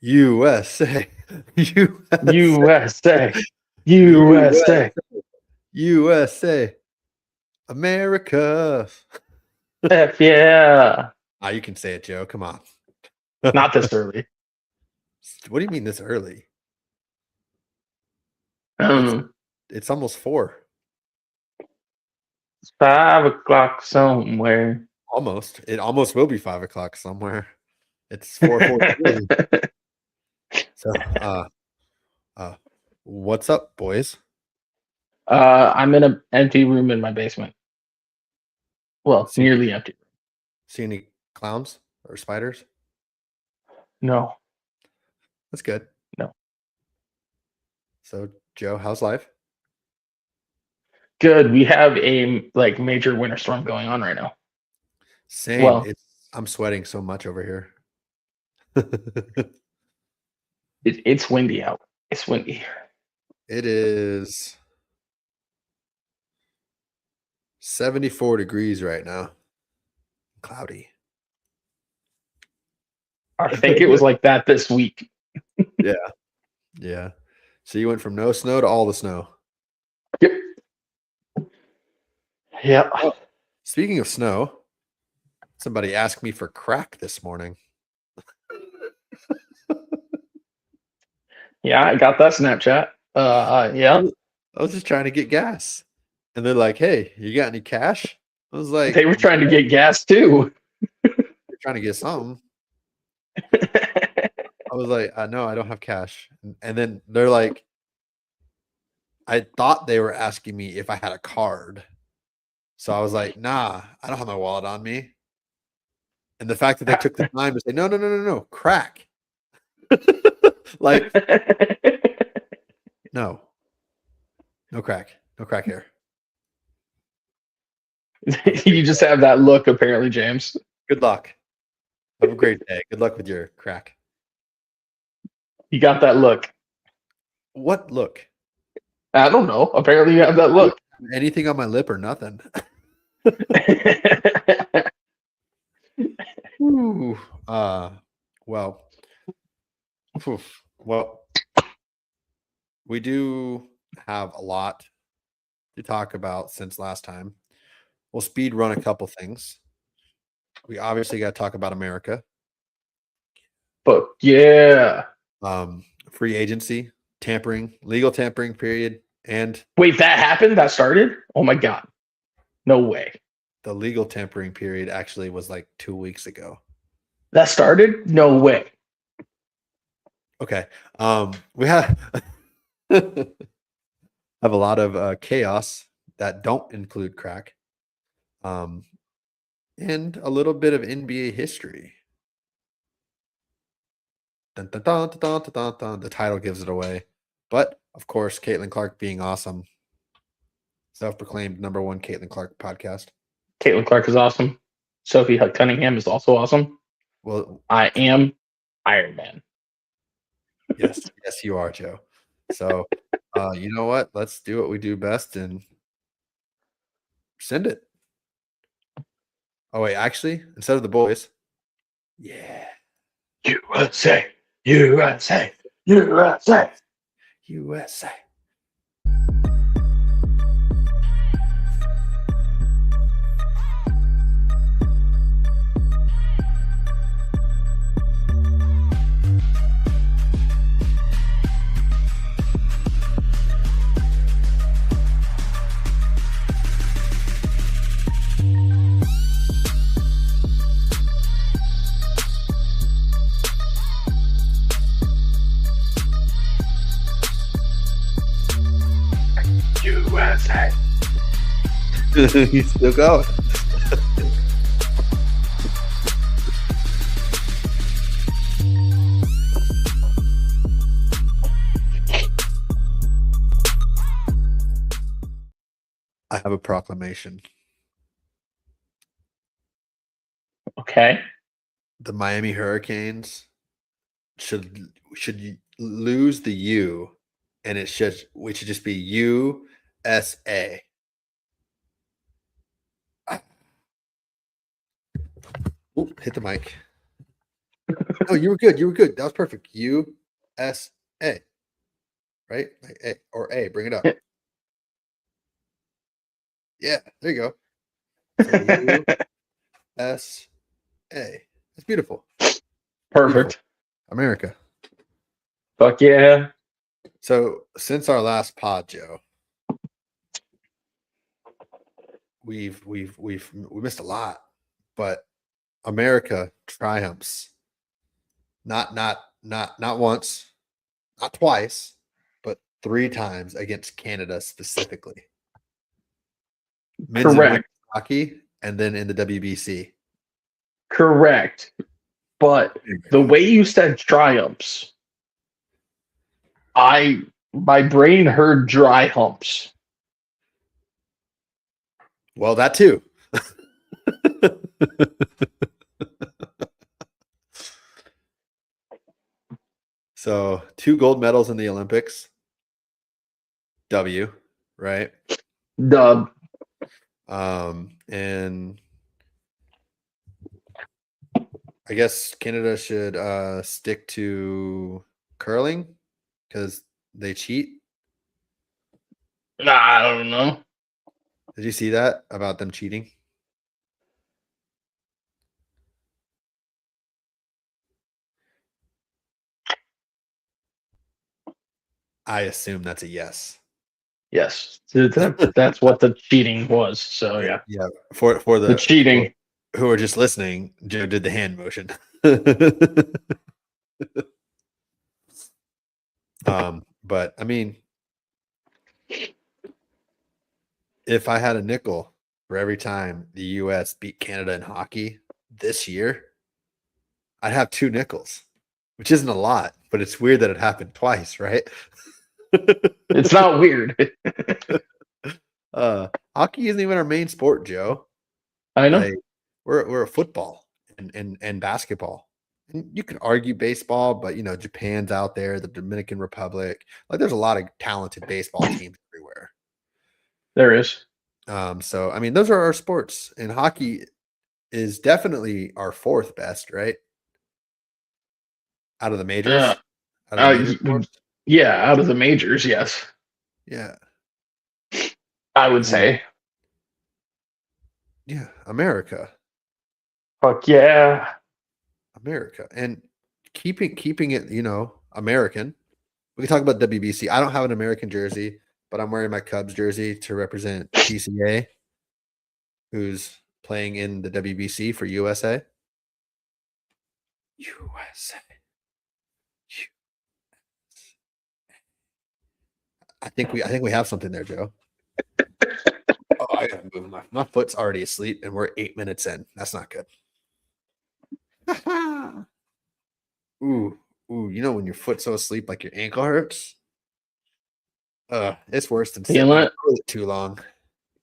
USA. USA. USA. USA. USA. America. F yeah. You can say it, Joe. Come on. Not this early. What do you mean this early? It's Um, it's almost 4. it's 5 o'clock somewhere. Almost. It almost will be 5 o'clock somewhere. It's 4:43. So what's up, boys? I'm in an empty room in my basement. Well, See nearly empty. see any clowns or spiders? No, That's good. no. So, Joe, how's life? Good. We have a like major winter storm going on right now. Same. Well, I'm sweating so much over here. it's windy out. It's windy. It is 74 degrees right now. Cloudy. I think it was like that this week. Yeah. Yeah. So you went from no snow to all the snow. Yep. Yep. Oh, speaking of snow, somebody asked me for crack this morning. Yeah, I got that Snapchat. Yeah. I was just trying to get gas. And they're like, "Hey, you got any cash?" I was like, They were trying to get gas too. "You're trying to get something." I was like, "No, I don't have cash." And then they're like, I thought they were asking me if I had a card. So I was like, "Nah, I don't have my wallet on me." And the fact that they took the time to say, "No, no, no, no, no, crack." Like, no. No crack. No crack here. You just have that look, apparently, James. Good luck. Have a great day. Good luck with your crack. You got that look. What look? I don't know. Apparently, you have that look. Anything on my lip or nothing? Ooh. Well. Oof. Well, we do have a lot to talk about since last time. We'll speed run a couple things. We obviously got to talk about America. But yeah. Free agency, tampering, legal tampering period, and Wait, that happened? That started? Oh my God. No way. the legal tampering period actually was like 2 weeks ago. That started? No way. Okay. We have have a lot of chaos that don't include crack. And a little bit of NBA history. Dun, dun, dun, dun, dun, dun, dun. The title gives it away. But of course, Caitlin Clark being awesome. Self-proclaimed #1 Caitlin Clark podcast. Caitlin Clark is awesome. Sophie Cunningham is also awesome. Well, I am Iron Man. yes, yes, you are, Joe. So, you know what? Let's do what we do best and send it. Oh wait, actually, instead of the boys, yeah, USA. USA. USA. USA. USA. He's still going. I have a proclamation. Okay. The Miami Hurricanes should lose the U, and it should just be USA. Ooh, hit the mic. No, you were good. You were good. That was perfect. USA, right? Like A, or A. Bring it up. Yeah, there you go. So USA. That's beautiful. Beautiful. Perfect. America. Fuck yeah. So since our last pod, Joe, we missed a lot, but America triumphs. Not once, not twice, but 3 times against Canada specifically. Men's and women's Correct. hockey, and then in the WBC. Correct. But the way you said triumphs, my brain heard dry humps. Well, that too. So 2 gold medals in the Olympics. W, right? Dub. And I guess Canada should stick to curling because they cheat. I don't know. Did you see that about them cheating? I assume that's a yes. Yes, that's what the cheating was. So yeah, Yeah. For the the cheating. who are just listening, Joe did the hand motion. But I mean, if I had a nickel for every time the US beat Canada in hockey this year, I'd have 2 nickels, which isn't a lot, but it's weird that it happened twice, right? It's not weird. Hockey isn't even our main sport, Joe. I know. Like we're a football and basketball. And you can argue baseball, but Japan's out there, the Dominican Republic. Like there's a lot of talented baseball teams everywhere. There is. So I mean, those are our sports, and hockey is definitely our 4th best, right? Out of the Uh, majors, out of the major sports. yeah, out of the majors, yes, Yeah, I would and say. yeah, America, Fuck yeah. America, and keeping it, American. We can talk about WBC. I don't have an American jersey, but I'm wearing my Cubs jersey to represent TCA, who's playing in the WBC for USA. USA. I think we have something there, Joe. Oh, I gotta move my foot's already asleep, and we're 8 minutes in. That's not good. Ooh, when your foot's so asleep, like your ankle hurts. It's worse than sitting on Feeling the it. toilet too long.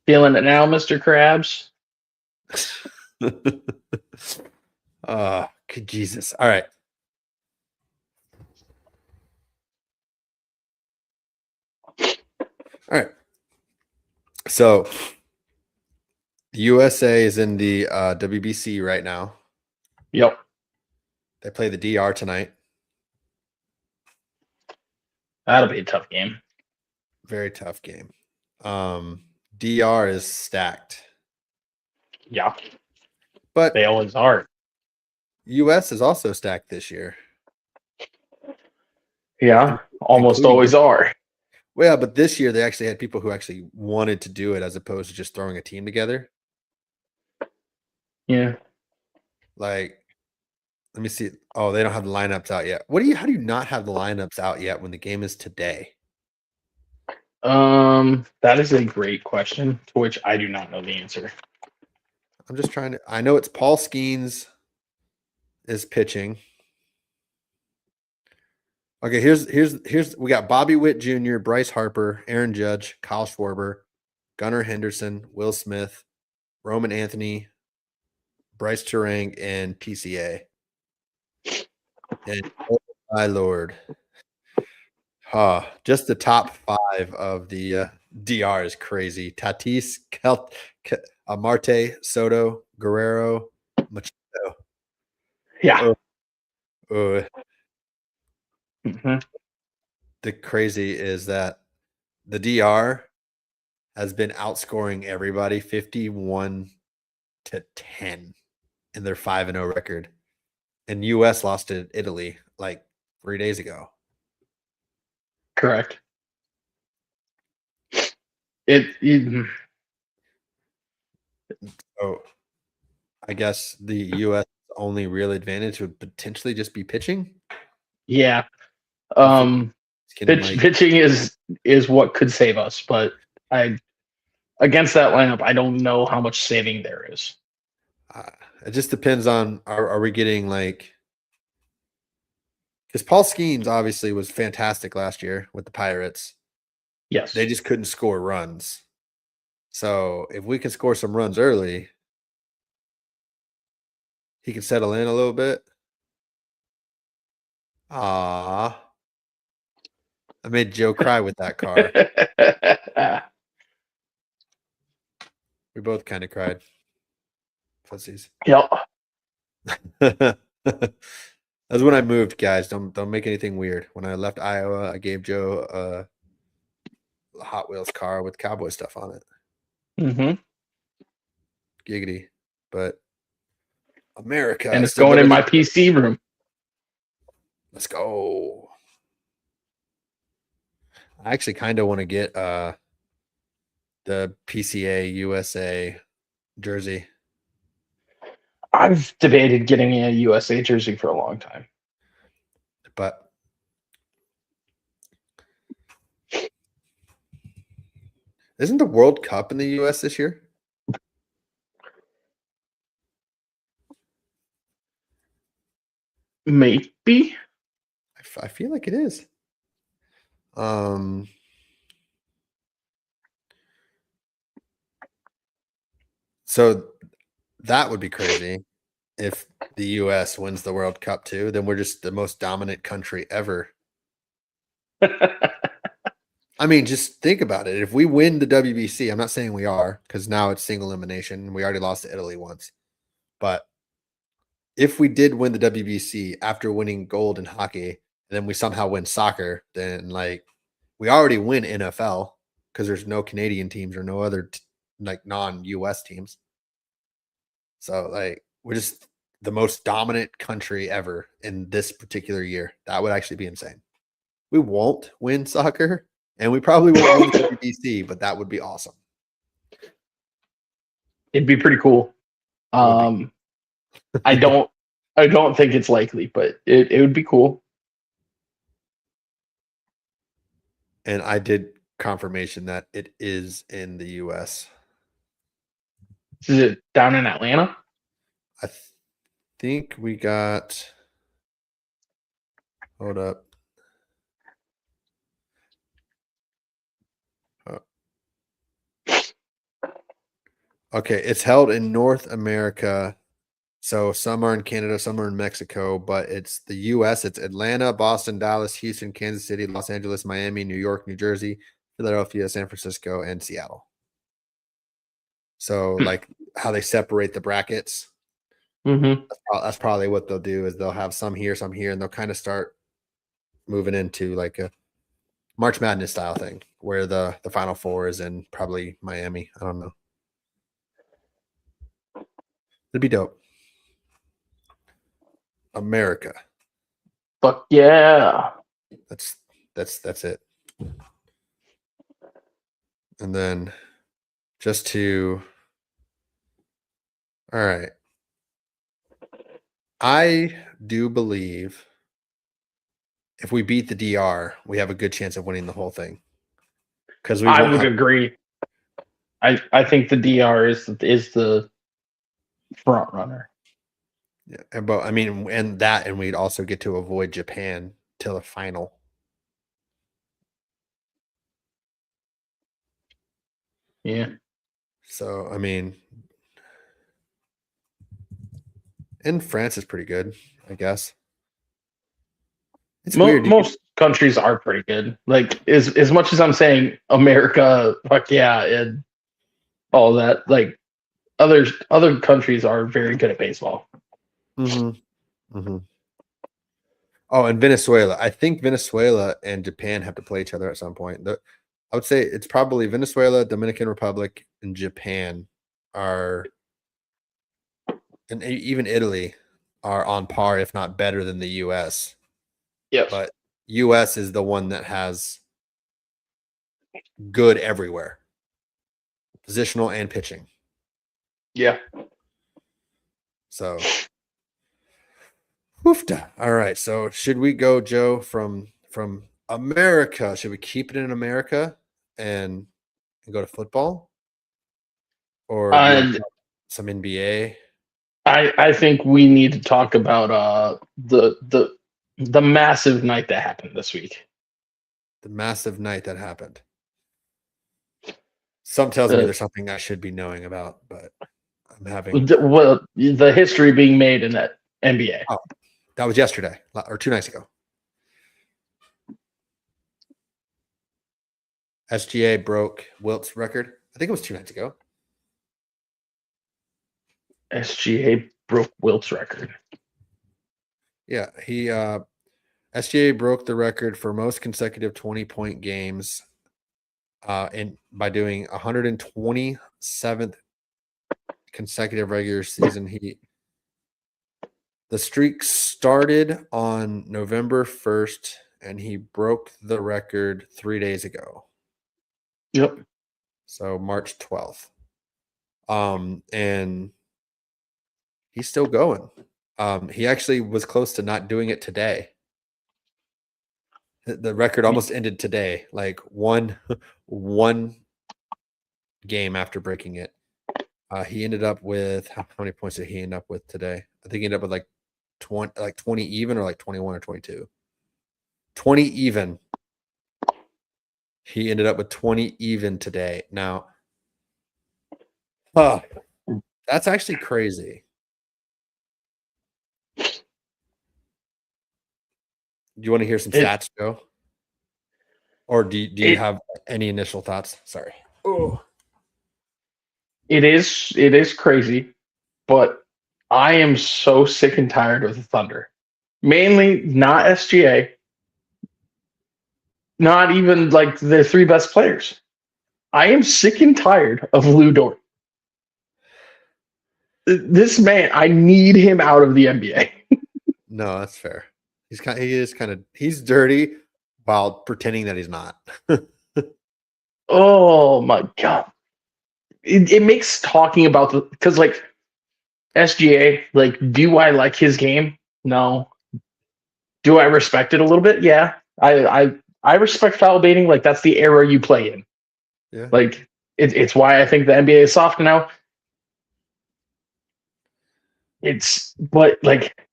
Feeling it now, Mr. Krabs. Good Jesus. All right. All right. So the USA is in the WBC right now. Yep. They play the DR tonight. That'll be a tough game. Very tough game. DR is stacked. Yeah. But They always are. US is also stacked this year. Yeah. Almost Including always are. Well, yeah, but this year they actually had people who actually wanted to do it as opposed to just throwing a team together. Yeah. Like, let me see. Oh, they don't have the lineups out yet. How do you not have the lineups out yet when the game is today? That is a great question to which I do not know the answer. I'm just trying to. I know it's Paul Skeens is pitching. Okay, here's we got Bobby Witt Jr., Bryce Harper, Aaron Judge, Kyle Schwarber, Gunnar Henderson, Will Smith, Roman Anthony, Bryce Turang, and PCA. And oh my lord, just the top 5 of the DR is crazy. Tatis, Marte, Soto, Guerrero, Machado. Yeah. Oh, Uh, Hmm. the crazy is that the DR has been outscoring everybody 51-10 in their 5-0 record. And US lost to Italy like 3 days ago. Correct. So I guess the US only real advantage would potentially just be pitching. Yeah. Hopefully can like Pitching is what could save us, but I against that lineup, I don't know how much saving there is. uh, it just depends on are we getting like because Paul Skeens obviously was fantastic last year with the Pirates. They Yes. just couldn't score runs. So if we can score some runs early, he can settle in a little bit. Ah, I made Joe cry with that car. We both kind of cried. Pussies. Yep. That's when I moved, guys. Don't make anything weird. When I left Iowa, I gave Joe a Hot Wheels car with cowboy stuff on it. Hmm. Giggity. But America And is it's still going better in than my PC room. let's go. I actually kind of want to get the PCA USA jersey. I've debated getting a USA jersey for a long time. But isn't the World Cup in the US this year? Maybe. I feel like it is. Um so that would be crazy if the US wins the World Cup too. Then we're just the most dominant country ever. I mean, just think about it. If we win the WBC, I'm not saying we are because now it's single elimination. We already lost to Italy once. But if we did win the WBC after winning gold in hockey, and then we somehow win soccer, then like we already win NFL because there's no Canadian teams or no other like non-US teams. So like we're just the most dominant country ever in this particular year. That would actually be insane. We won't win soccer and we probably won't win the WBC, but that would be awesome. It'd be pretty cool. It would be. I don't think it's likely, but it would be cool. And I did confirmation that it is in the US. Is it down in Atlanta? I think we got hold up. Uh, okay, it's held in North America. So some are in Canada, some are in Mexico, but it's the US. It's Atlanta, Boston, Dallas, Houston, Kansas City, Los Angeles, Miami, New York, New Jersey, Philadelphia, San Francisco, and Seattle. So like how they separate the brackets. Mm-hmm. That's probably what they'll do is they'll have some here, and they'll kind of start moving into like a March Madness style thing where the Final Four is in probably Miami. I don't know. It'd be dope. America. Fuck yeah. That's that's it. And then just to all right. I do believe if we beat the DR, we have a good chance of winning the whole thing. Because we I won't would have agree. I think the DR is the front runner. yeah, but I mean and we'd also get to avoid Japan till the final. Yeah. So I mean and France is pretty good, I guess. It's weird. You Most countries are pretty good. Like as much as I'm saying America, fuck yeah, and all that, like other countries are very good at baseball. mm-hmm, mm-hmm. Oh, and Venezuela. I think Venezuela and Japan have to play each other at some point. I would say it's probably Venezuela, Dominican Republic, and Japan are, and even Italy are on par, if not better than the U.S. Yep. But U.S. is the one that has good everywhere, positional and pitching. Yeah. So, woofda. All right. So, should we go, Joe, from America? Should we keep it in America and go to football, or do you want to talk some NBA? I think we need to talk about the massive night that happened this week. The massive night that happened. Some tells me there's something I should be knowing about, but I'm having. The history being made in that NBA. Oh, that was yesterday or 2 nights ago. SGA broke Wilt's record. I think it was 2 nights ago. SGA broke Wilt's record. Yeah, SGA broke the record for most consecutive 20-point games, and by doing 127th consecutive regular season. The streak started on November 1st, and he broke the record 3 days ago. Yep. So March 12th. And he's still going. He actually was close to not doing it today. The record almost ended today, like one game after breaking it. He ended up with how many points did he end up with today? I think he ended up with like 20 even, or like 21 or 22. 20 even. He ended up with 20 even today. Now, that's actually crazy. Do you want to hear some stats, Joe? Or do you have any initial thoughts? Sorry. Oh. It is crazy, but I am so sick and tired of the Thunder. Mainly not SGA, not even like their 3 best players. I am sick and tired of Lou Dort. This man, I need him out of the NBA. No, that's fair. He's dirty while pretending that he's not. Oh my God. It makes talking about because like SGA, like, do I like his game? No. Do I respect it a little bit? Yeah. I respect foul baiting. Like, that's the era you play in. Yeah. Like, it's why I think the NBA is soft now. But like,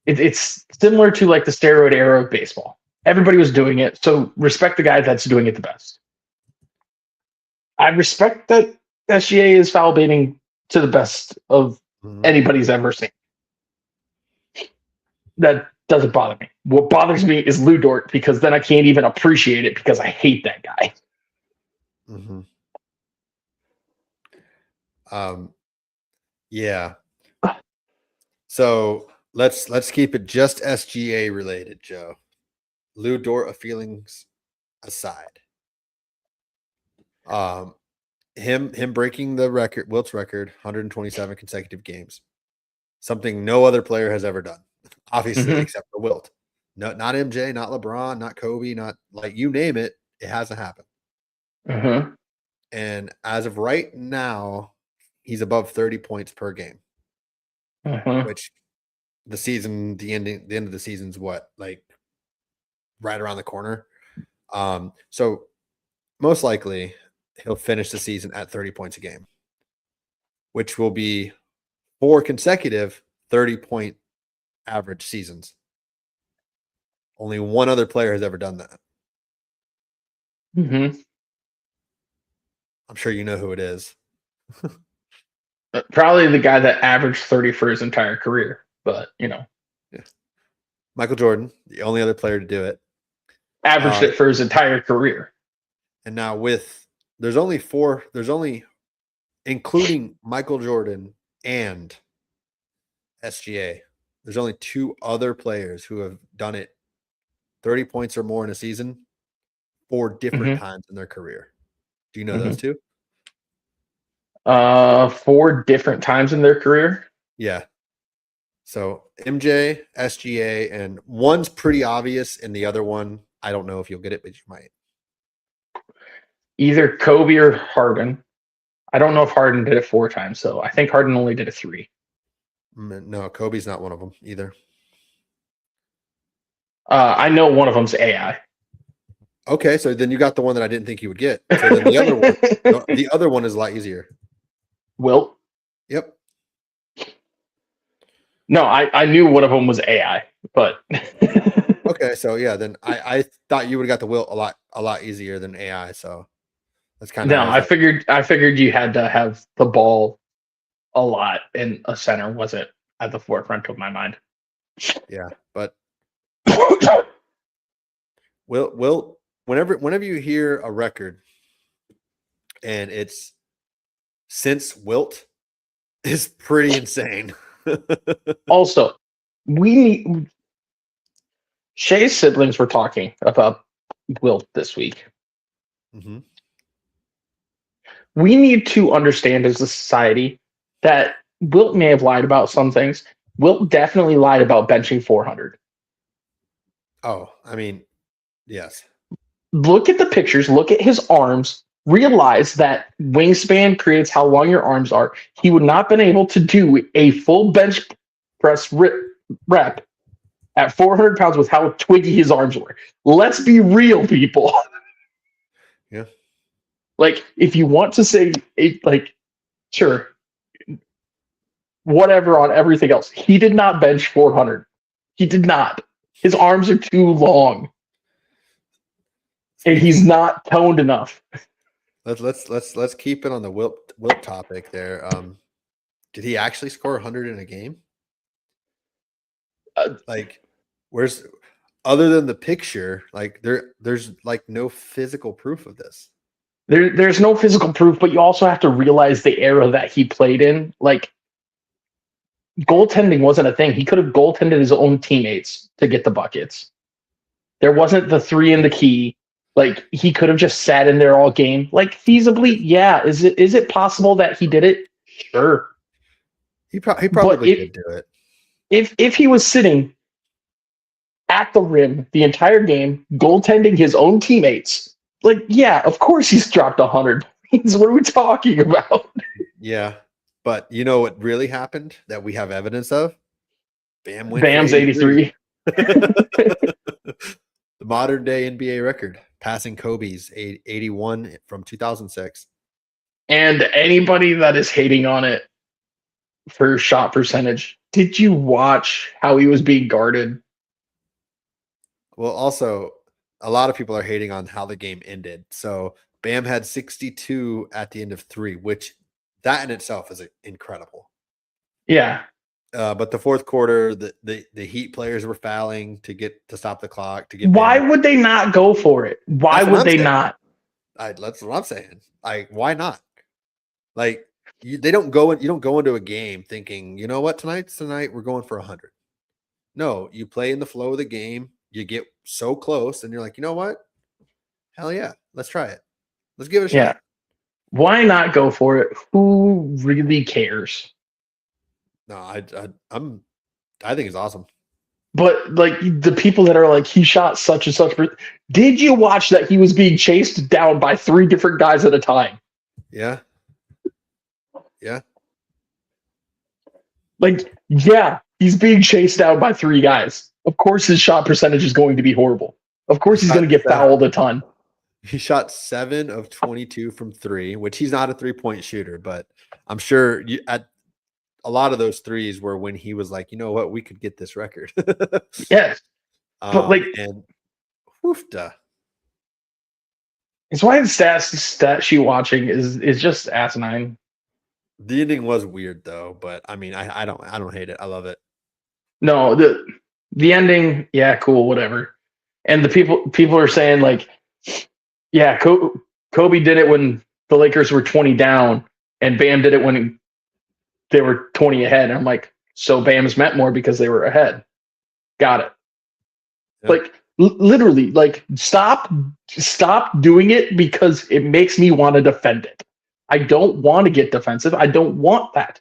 it's similar to like the steroid era of baseball. Everybody was doing it, so respect the guy that's doing it the best. I respect that SGA is foul baiting to the best of anybody's ever seen. That doesn't bother me. What bothers me is Lou Dort, because then I can't even appreciate it because I hate that guy. Mm-hmm. Yeah. So let's keep it just SGA related, Joe. Lou Dort feelings aside. Him breaking the record, Wilt's record, 127 consecutive games. Something no other player has ever done, obviously, except for Wilt. No, not MJ, not LeBron, not Kobe, not like you name it, it hasn't happened. And as of right now, he's above 30 points per game. Which the end of the season's what, like right around the corner. So most likely he'll finish the season at 30 points a game, which will be 4 consecutive 30-point average seasons. Only one other player has ever done that. I'm sure you know who it is. Probably the guy that averaged 30 for his entire career, but Yeah. Michael Jordan, the only other player to do it. Averaged it for his entire career. And now there's only, including Michael Jordan and SGA, there's only 2 other players who have done it 30 points or more in a season 4 different Mm-hmm. times in their career. Do you know those Mm-hmm. two? 4 different times in their career. Yeah. So MJ, SGA, and one's pretty obvious, and the other one, I don't know if you'll get it, but you might. Either Kobe or Harden. I don't know if Harden did it 4 times, so I think Harden only did it 3. No, Kobe's not one of them either. I know one of them's AI. Okay, so then you got the one that I didn't think you would get. So then the other one, the other one is a lot easier. Wilt. Yep. No, I knew one of them was AI, but Okay, so yeah, then I thought you would have got the Wilt a lot easier than AI. So that's kind of no, I was like, I figured you had to have the ball a lot, and a center wasn't at the forefront of my mind. yeah, but Wilt, whenever you hear a record and it's since Wilt, is pretty insane. Also, we need Shay's siblings were talking about Wilt this week. Mm-hmm. We need to understand as a society that Wilt may have lied about some things. Wilt definitely lied about benching 400. Oh, I mean, yes. Look at the pictures, look at his arms, realize that wingspan creates how long your arms are. He would not have been able to do a full bench press rep at 400 pounds with how twiggy his arms were. Let's be real, people. Yeah. Like, if you want to say it, like, sure, whatever on everything else, he did not bench 400. He did not. His arms are too long, and he's not toned enough. Let's keep it on the Wilt topic there. Did he actually score 100 in a game? Like, where's other than the picture? Like, there's like no physical proof of this. There's no physical proof, but you also have to realize the era that he played in. Like, goaltending wasn't a thing. He could have goaltended his own teammates to get the buckets. There wasn't the 3 in the key. Like, he could have just sat in there all game. Like, feasibly, yeah. Is it possible that he did it? Sure. He probably did do it. If he was sitting at the rim the entire game, goaltending his own teammates, like, yeah, of course he's dropped 100. What are we talking about? Yeah, but you know what really happened that we have evidence of? Bam went Bam's for 83. 83. The modern day NBA record, passing Kobe's 81 from 2006. And anybody that is hating on it for shot percentage, did you watch how he was being guarded? Well, also, a lot of people are hating on how the game ended. So Bam had 62 at the end of 3, which that in itself is incredible. Yeah. But the fourth quarter, the Heat players were fouling to stop the clock to get. Why Bam. would they not go for it? Why would they not? That's what I'm saying. Like, why not? Like, they don't go in. You don't go into a game thinking, you know what, tonight's the night we're going for 100. No, you play in the flow of the game. You get so close, and you're like, you know what? Hell yeah, let's try it. Let's give it a shot. Yeah. Why not go for it? Who really cares? No, I think it's awesome. But like the people that are like, he shot such and such. Did you watch that he was being chased down by 3 different guys at a time? Yeah. Yeah. Like, yeah, he's being chased down by 3 guys. Of course, his shot percentage is going to be horrible. Of course, he's going to get fouled a ton. He shot 7 of 22 from 3, which he's not a 3-point shooter, but I'm sure at a lot of those threes were when he was like, you know what, we could get this record. Yes. But like, and woofda. It's why the stat sheet watching is just asinine. The ending was weird though, but I mean, I don't hate it. I love it. No, the ending, yeah, cool, whatever. And the people are saying like, yeah, Kobe did it when the Lakers were 20 down, and Bam did it when they were 20 ahead. And I'm like, so Bam's meant more because they were ahead. Got it. Yep. Like, Literally, like stop doing it because it makes me want to defend it. I don't want to get defensive. I don't want that.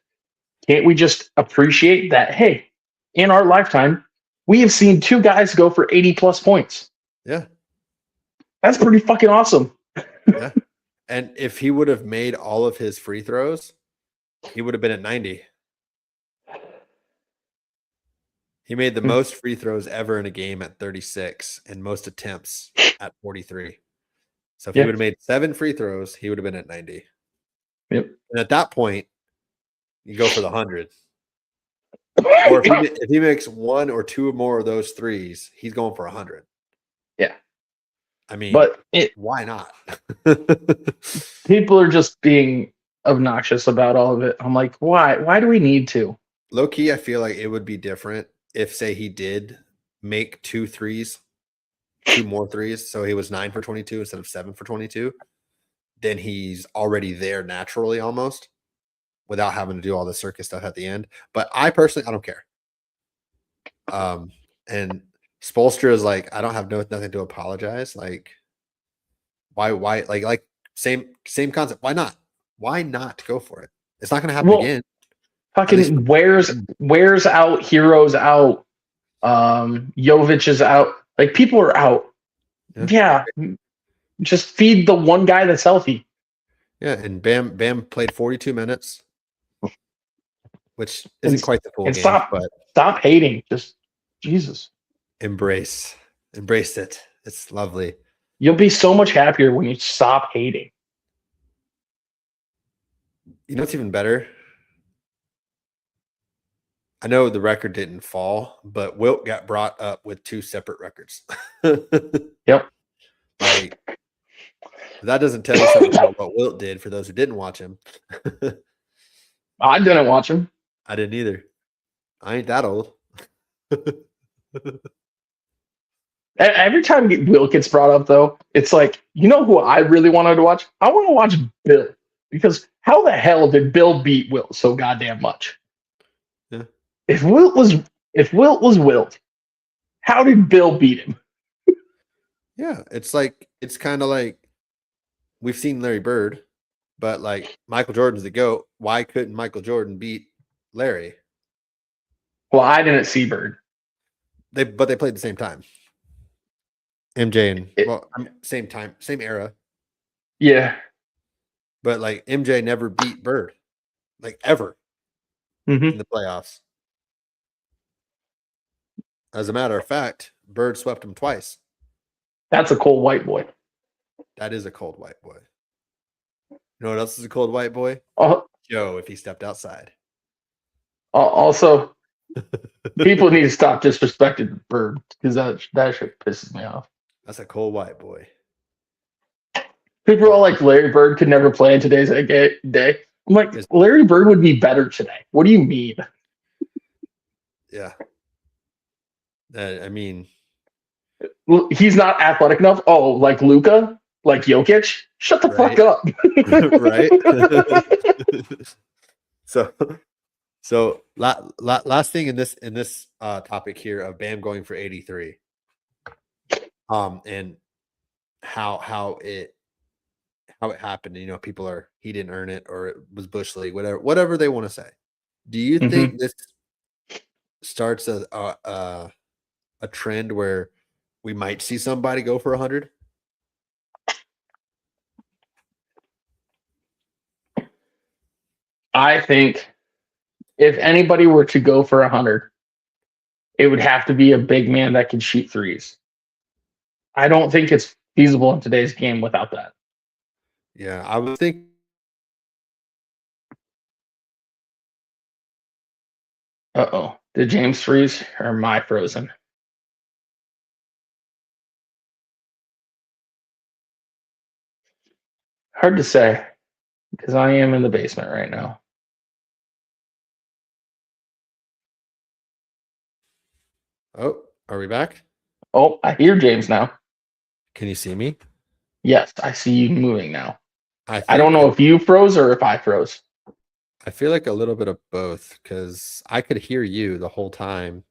Can't we just appreciate that? Hey, in our lifetime, we have seen two guys go for 80 plus points. Yeah. That's pretty fucking awesome. Yeah. And if he would have made all of his free throws, he would have been at 90. He made the most free throws ever in a game at 36 and most attempts at 43. So if he would have made 7 free throws, he would have been at 90. Yep. And at that point, you go for the 100. Or if he makes 1 or 2 more of those threes, he's going for 100. Yeah. I mean, but why not? People are just being obnoxious about all of it. I'm like, why? Why do we need to? Low key, I feel like it would be different if, say, he did make 2 more threes. So he was 9 for 22 instead of 7 for 22. Then he's already there naturally almost without having to do all the circus stuff at the end. But I personally, I don't care. And Spoelstra is like, I don't have nothing to apologize. Like, why, like same concept. Why not? Why not go for it? It's not going to happen again. Fucking wears out, Heroes out, Jovic is out. Like, people are out. Yeah. Just feed the one guy that's healthy. Yeah, and Bam played 42 minutes, which isn't quite the full game. Stop hating. Just Jesus. Embrace it. It's lovely. You'll be so much happier when you stop hating. You know what's even better? I know the record didn't fall, but Wilt got brought up with 2 separate records. Yep. Like, that doesn't tell you something about what Wilt did for those who didn't watch him. I didn't watch him. I didn't either. I ain't that old. Every time Wilt gets brought up, though, it's like, you know who I really wanted to watch? I want to watch Bill. Because how the hell did Bill beat Wilt so goddamn much? Yeah. If Wilt was Wilt, how did Bill beat him? Yeah, it's kind of like we've seen Larry Bird, but like Michael Jordan's the GOAT. Why couldn't Michael Jordan beat Larry? Well, I didn't see Bird. But they played the same time. MJ and same time, same era. Yeah. But like MJ never beat Bird, like ever in the playoffs. As a matter of fact, Bird swept him twice. That's a cold white boy. That is a cold white boy. You know what else is a cold white boy? Joe, if he stepped outside. Also, people need to stop disrespecting Bird because that shit pisses me off. That's a cold white boy. People are all like, Larry Bird could never play in today's day. I'm like, Larry Bird would be better today. What do you mean? Yeah. I mean, he's not athletic enough. Oh, like Luka, like Jokic. Shut the fuck up. Right. So last thing in this topic here of Bam going for 83. And how it happened. You know, people he didn't earn it or it was Bush League, whatever they want to say. Do you think this starts a trend where we might see somebody go for 100? I think if anybody were to go for 100, it would have to be a big man that can shoot threes. I don't think it's feasible in today's game without that. Yeah, I would think. Uh-oh. Did James freeze or am I frozen? Hard to say because I am in the basement right now. Oh, are we back? Oh, I hear James now. Can you see me? Yes, I see you moving now. I don't know if you froze or if I froze. I feel like a little bit of both because I could hear you the whole time,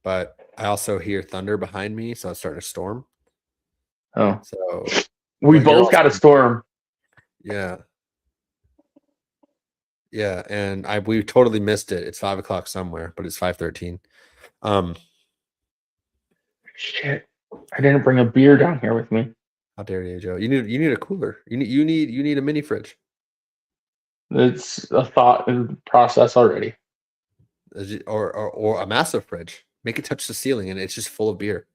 but I also hear thunder behind me, so it's starting to storm. Oh, So, we but you're both got a also, storm. yeah, yeah, and we totally missed it. It's 5 o'clock somewhere, but it's 5:13. Um, Shit, I didn't bring a beer down here with me. how dare you, Joe? You need a cooler. You need a mini fridge. It's a thought and process already. Or a massive fridge. Make it touch the ceiling, and it's just full of beer.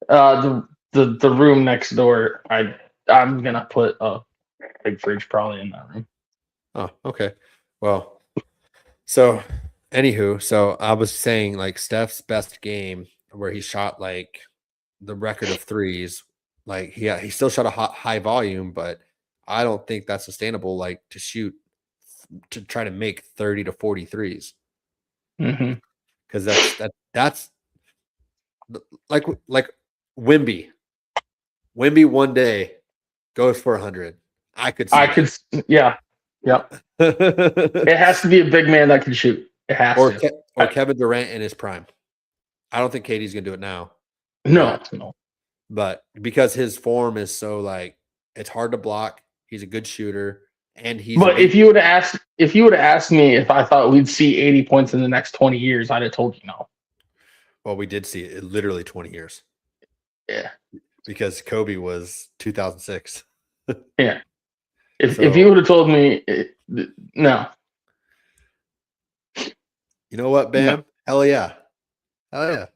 The room next door, I'm gonna put a big fridge probably in that room. Oh, okay. Well, so anywho, so I was saying like Steph's best game where he shot like the record of threes, like he still shot a high volume, but I don't think that's sustainable. Like to try to make 30 to 40 threes Mm-hmm. because that's like Wimby. Wimby one day goes for 100. I could see I could, that. yeah, yep. It has to be a big man that can shoot. It has or to. or Kevin Durant in his prime. I don't think KD's gonna do it now, No, but no. because his form is so like it's hard to block. He's a good shooter, and he's But elite. if you would have asked me if I thought we'd see 80 points in the next 20 years, I'd have told you no. Well, we did see it literally 20 years Yeah, because Kobe was 2006. yeah. If you So would have told me no, you know what, no. Bam? Hell yeah, hell yeah.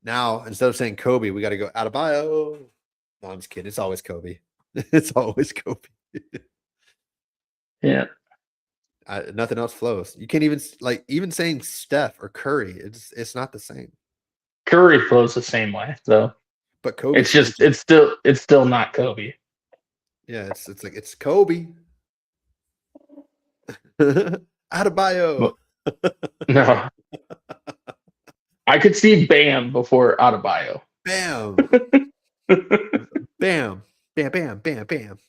Now instead of saying Kobe, we got to go out of bio. No, I'm just kidding. It's always Kobe. It's always Kobe. Yeah, Nothing else flows. You can't even like even saying Steph or Curry. It's not the same. Curry flows the same way, though. But Kobe It's just finishes. it's still not Kobe. Yeah, it's like it's Kobe. Out of bio. But no, I could see Bam before Adebayo. Bam. Bam. Bam. Bam. Bam. Bam.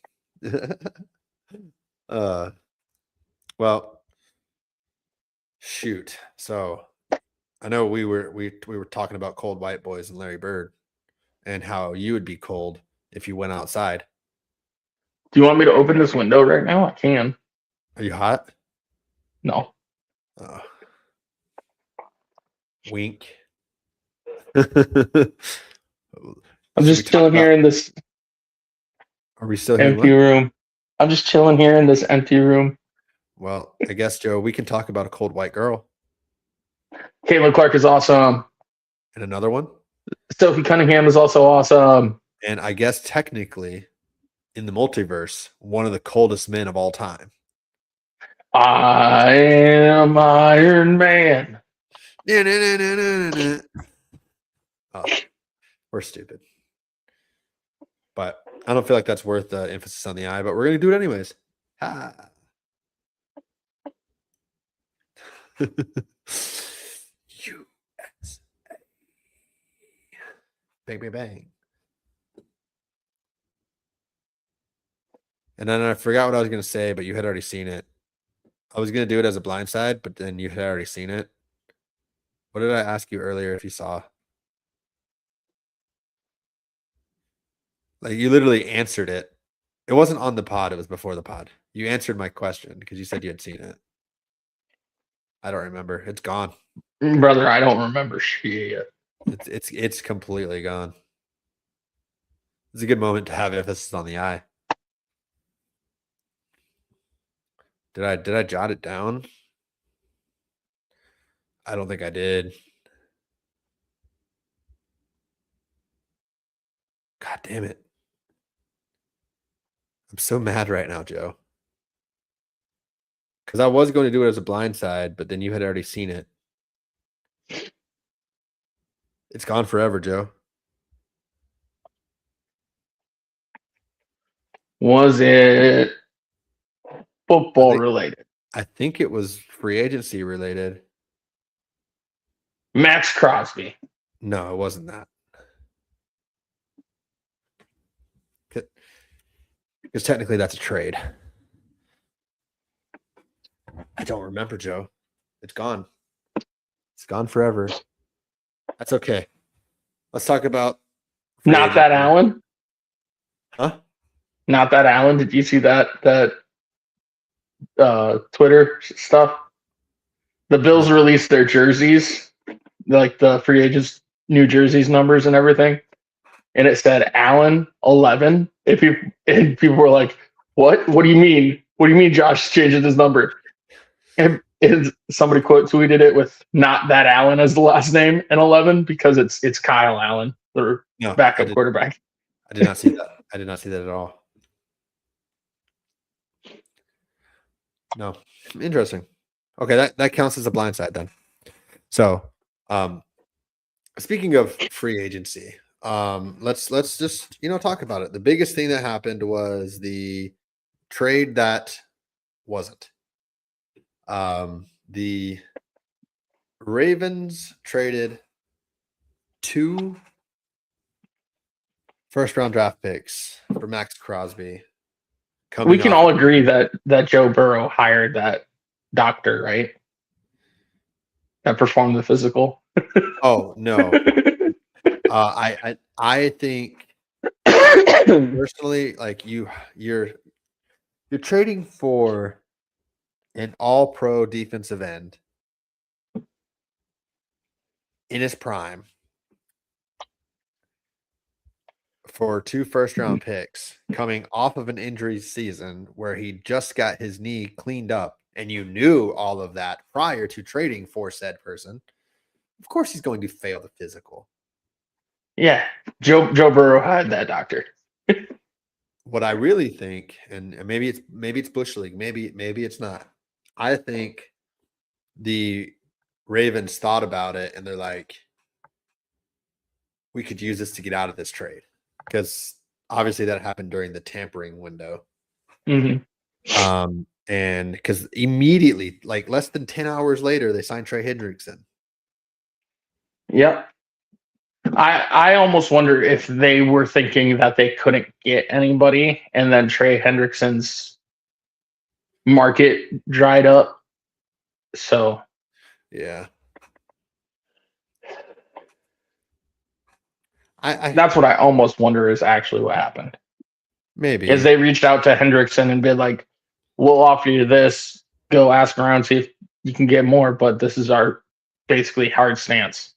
uh. Well, shoot. So I know we were talking about cold white boys and Larry Bird and how you would be cold if you went outside. Do you want me to open this window right now? I can. Are you hot? No, Uh, wink. I'm Should we just talk chilling about? here in this Are we still here? empty What? room. I'm just chilling here in this empty room. Well, I guess Joe, we can talk about a cold white girl Caitlin Clark is awesome. and another one. Sophie Cunningham is also awesome. And I guess technically, in the multiverse, one of the coldest men of all time. I am Iron Man. Oh, we're stupid. But I don't feel like that's worth the emphasis on the eye, but we're going to do it anyways. Ha. US. Bang, bang, bang. And then I forgot what I was going to say, but you had already seen it. I was going to do it as a blind side, but then you had already seen it. What did I ask you earlier if you saw? Like you literally answered it. It wasn't on the pod, it was before the pod. You answered my question because you said you had seen it. I don't remember. It's gone. Brother, I don't remember shit. It's completely gone. It's a good moment to have emphasis on the eye. Did I jot it down? I don't think I did. God damn it. I'm so mad right now, Joe. Because I was going to do it as a blind side, but then you had already seen it. It's gone forever, Joe. Was it football related? I think it was free agency related. Max Crosby. No, it wasn't that. Because technically that's a trade. I don't remember, Joe. It's gone. It's gone forever. That's okay. Let's talk about free Not that agency. Allen. Huh? Not that Allen. Did you see that Twitter stuff? The Bills No. released their jerseys, like the free agents' new jerseys numbers and everything, and it said Allen 11. And people were like, "What? What do you mean? What do you mean? Josh changing his number?" And somebody quote tweeted it with "not that Allen" as the last name and 11 because it's Kyle Allen, the No, backup quarterback. I did not see that. I did not see that at all. No. Interesting. Okay, that counts as a blind side then. So, speaking of free agency, let's just talk about it. The biggest thing that happened was the trade that wasn't. The Ravens traded 2 first-round draft picks for Max Crosby. We can all agree that Joe Burrow hired that doctor, right? That performed the physical. Oh no, I think personally, like you're trading for an all-pro defensive end in his prime for 2 first-round picks coming off of an injury season where he just got his knee cleaned up, and you knew all of that prior to trading for said person. Of course, he's going to fail the physical. Yeah, Joe Burrow had that doctor. What I really think, and maybe it's Bush League, maybe it's not. I think the Ravens thought about it and they're like, we could use this to get out of this trade, because obviously that happened during the tampering window. Mm-hmm. And because immediately, like less than 10 hours later, they signed Trey Hendrickson. Yep. I almost wonder if they were thinking that they couldn't get anybody, and then Trey Hendrickson's market dried up. So Yeah. that's what I almost wonder is actually what happened. Maybe. Is they reached out to Hendrickson and been like, we'll offer you this, go ask around, see if you can get more, but this is our basically hard stance.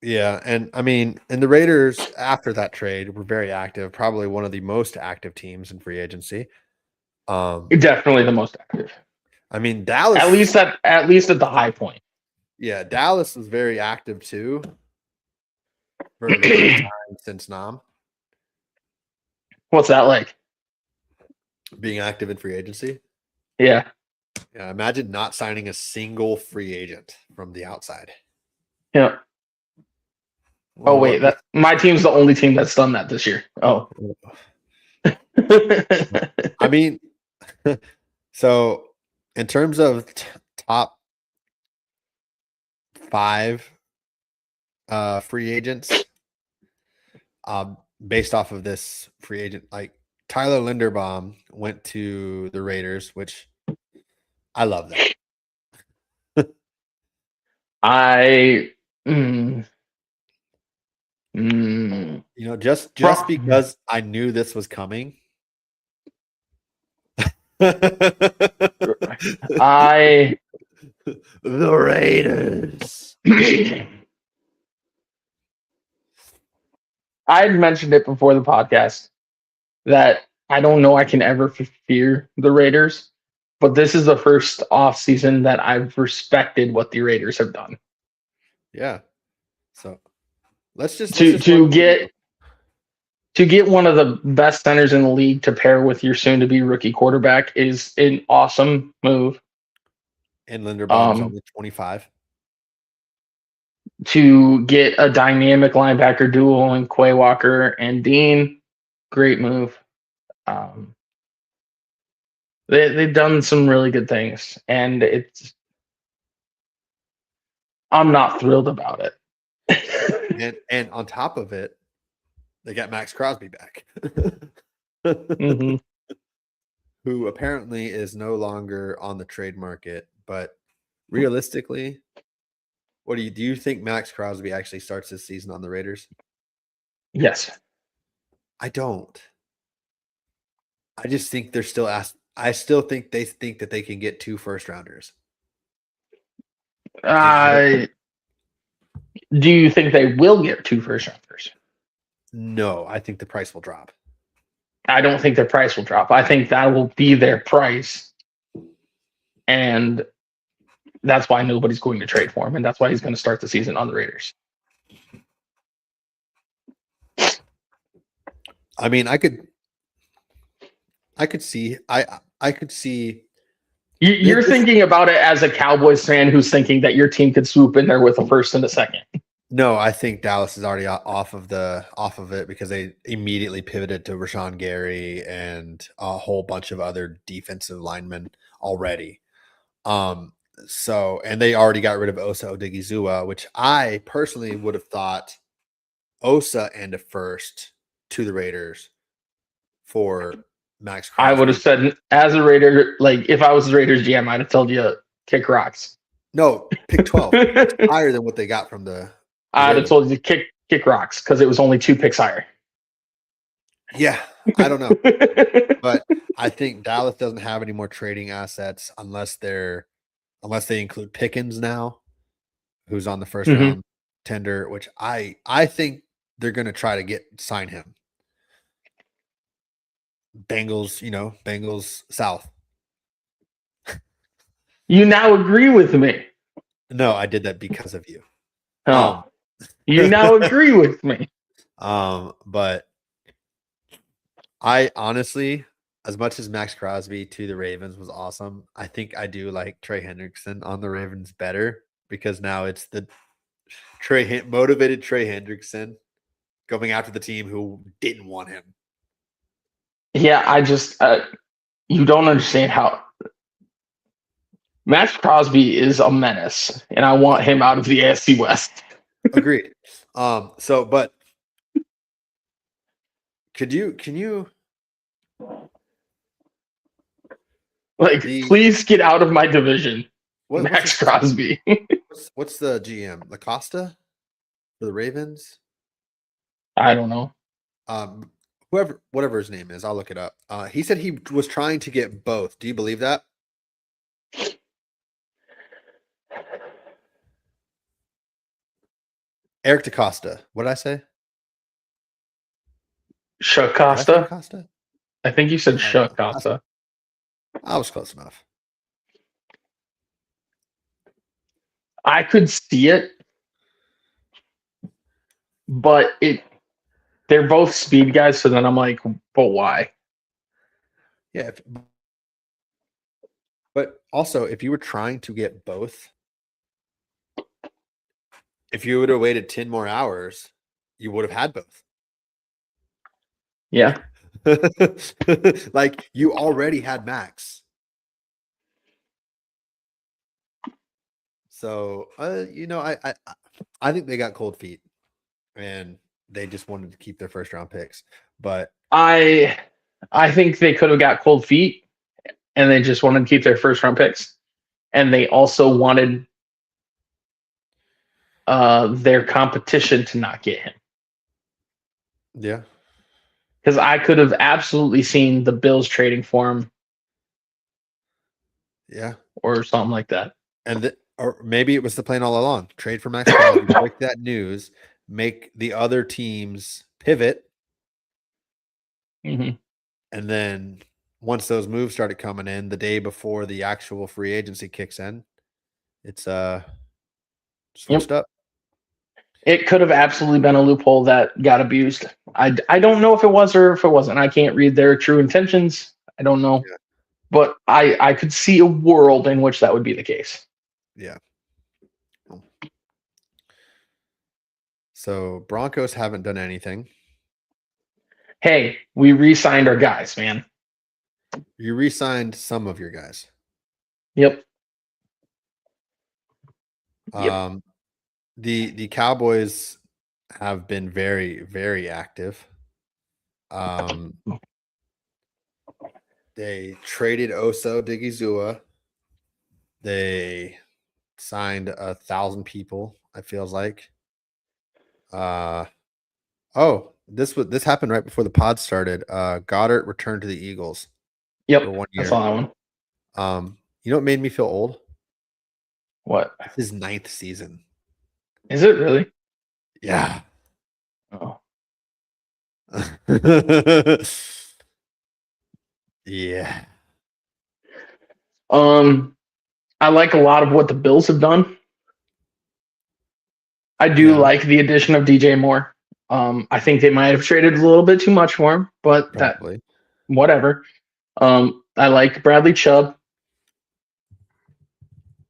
Yeah, and I mean, and the Raiders after that trade were very active, probably one of the most active teams in free agency. Definitely the most active. I mean, Dallas, at least at the high point. Yeah, Dallas was very active too for the first time since Nam. What's that like? Being active in free agency? Yeah. Yeah, imagine not signing a single free agent from the outside. Yeah. Well, oh wait, that my team's the only team that's done that this year. Oh. I mean, so in terms of top 5 free agents, based off of this free agent, like Tyler Linderbaum went to the Raiders, which I love that. Just because I knew this was coming. The Raiders. I had mentioned it before the podcast that I don't know I can ever fear the Raiders, but this is the first offseason that I've respected what the Raiders have done. Yeah. So let's just get one of the best centers in the league to pair with your soon to be rookie quarterback is an awesome move. And Linderbaum's only 25. To get a dynamic linebacker duo in Quay Walker and Dean, great move. They've done some really good things, and I'm not thrilled about it. and on top of it, they got Max Crosby back, mm-hmm. who apparently is no longer on the trade market. But realistically, do you think Max Crosby actually starts this season on the Raiders? Yes. I don't. I just think they're still I still think they think that they can get 2 first rounders. Do you think they will get 2 first rounders? No, I think the price will drop. I don't think their price will drop. I think that will be their price. And that's why nobody's going to trade for him. And that's why he's going to start the season on the Raiders. I mean, I could see I could see You're thinking about it as a Cowboys fan who's thinking that your team could swoop in there with a first and a second. No, I think Dallas is already off of it because they immediately pivoted to Rashawn Gary and a whole bunch of other defensive linemen already. So and they already got rid of Osa Odigizua, which I personally would have thought Osa and a first to the Raiders for Max Crosby. I would have said, as a Raider, like if I was the Raiders GM, I'd have told you kick rocks. No, pick 12. Higher than what they got from the I'd have told you kick rocks because it was only 2 picks higher. Yeah, I don't know. But I think Dallas doesn't have any more trading assets unless they include Pickens now, who's on the first round tender, which I think they're going to try to sign him. Bengals South. You now agree with me. No, I did that because of you. Oh, you now agree with me. But I honestly, as much as Max Crosby to the Ravens was awesome, I think I do like Trey Hendrickson on the Ravens better because now it's the motivated Trey Hendrickson going after the team who didn't want him. Yeah, I just you don't understand how Max Crosby is a menace, and I want him out of the AFC West. Agreed. But can you please get out of my division, Max Crosby. What's the GM? LaCosta for the Ravens? I don't know. Whatever his name is, I'll look it up. He said he was trying to get both. Do you believe that? Eric DaCosta. What did I say? Costa? I think you said Costa. I was close enough. I could see it, but they're both speed guys, so then I'm like, but why? Yeah. But also, if you were trying to get both, if you would have waited 10 more hours, you would have had both. Yeah. Like you already had Max. So, I think they got cold feet and they just wanted to keep their first round picks. But I think they could have got cold feet and they just wanted to keep their first round picks. And they also wanted their competition to not get him. Yeah. Because I could have absolutely seen the Bills trading for him. Yeah. Or something like that. Or maybe it was the plan all along. Trade for Max Crosby, break that news, make the other teams pivot. Mm-hmm. And then once those moves started coming in the day before the actual free agency kicks in, it's switched up. It could have absolutely been a loophole that got abused. I don't know if it was or if it wasn't. I can't read their true intentions. I don't know. Yeah. But I could see a world in which that would be the case. Yeah. So Broncos haven't done anything. Hey, we re-signed our guys, man. You re-signed some of your guys. Yep. The Cowboys have been very, very active. They traded Osa Odigizua. They signed 1,000 people. It feels like. Oh, this happened right before the pod started. Goddard returned to the Eagles for Yep, 1 I year. saw that one. You know what made me feel old? What It's his 9th season. is it really? Yeah. Oh, Yeah. I like a lot of what the Bills have done. I do Yeah, like the addition of DJ Moore. I think they might have traded a little bit too much for him, but that probably. whatever. I like Bradley Chubb.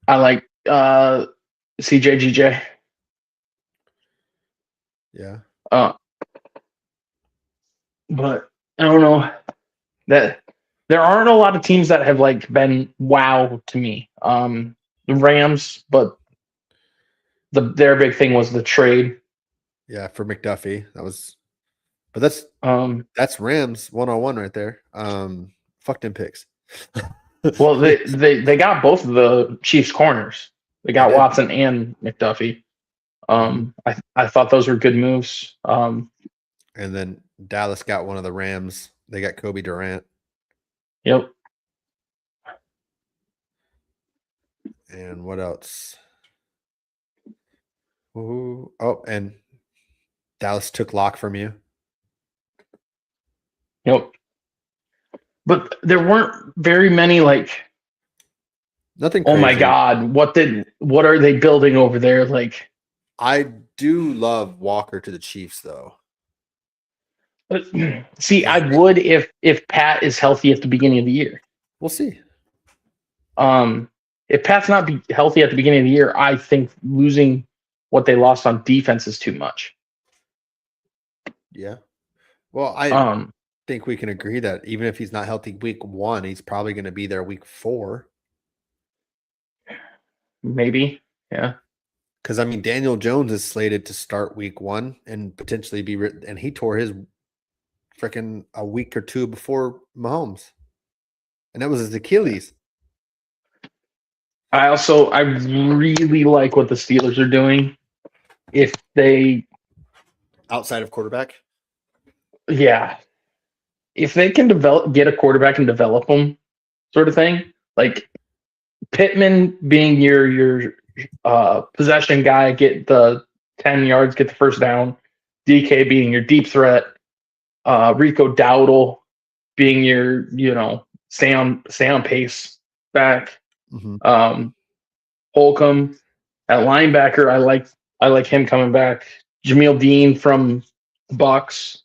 I like CJGJ. Yeah. Uh, but I don't know that there aren't a lot of teams that have like been wow to me. The Rams, but their big thing was the trade. Yeah, for McDuffie. But that's Rams 101 right there. Fuck them picks. Well, they got both of the Chiefs corners. They They got did. Watson and McDuffie. Mhm. I thought those were good moves. And then Dallas got one of the Rams. They got Kobe Durant. Yep. And what else? Ooh, oh, and Dallas took Lock from you. Yep. But there weren't very many like, Nothing oh my crazy. God, what are they building over there? Like, I do love Walker to the Chiefs, though. see, I would if Pat is healthy at the beginning of the year. We'll see. If Pat's not be healthy at the beginning of the year, I think losing what they lost on defense is too much. Yeah. Well, I Um, think we can agree that even if he's not healthy week 1, he's probably going to be there week 4. Maybe, yeah. Because I mean, Daniel Jones is slated to start week 1 and potentially and he tore his freaking a week or 2 before Mahomes, and that was his Achilles. I really like what the Steelers are doing. If they, Outside of quarterback, yeah, if they can get a quarterback and develop them, sort of thing, like Pittman being your possession guy, get the 10 yards, get the first down. DK being your deep threat. Rico Dowdle being your stay on pace back. mm-hmm. Holcomb at linebacker. I like him coming back. Jameel Dean from the Bucks,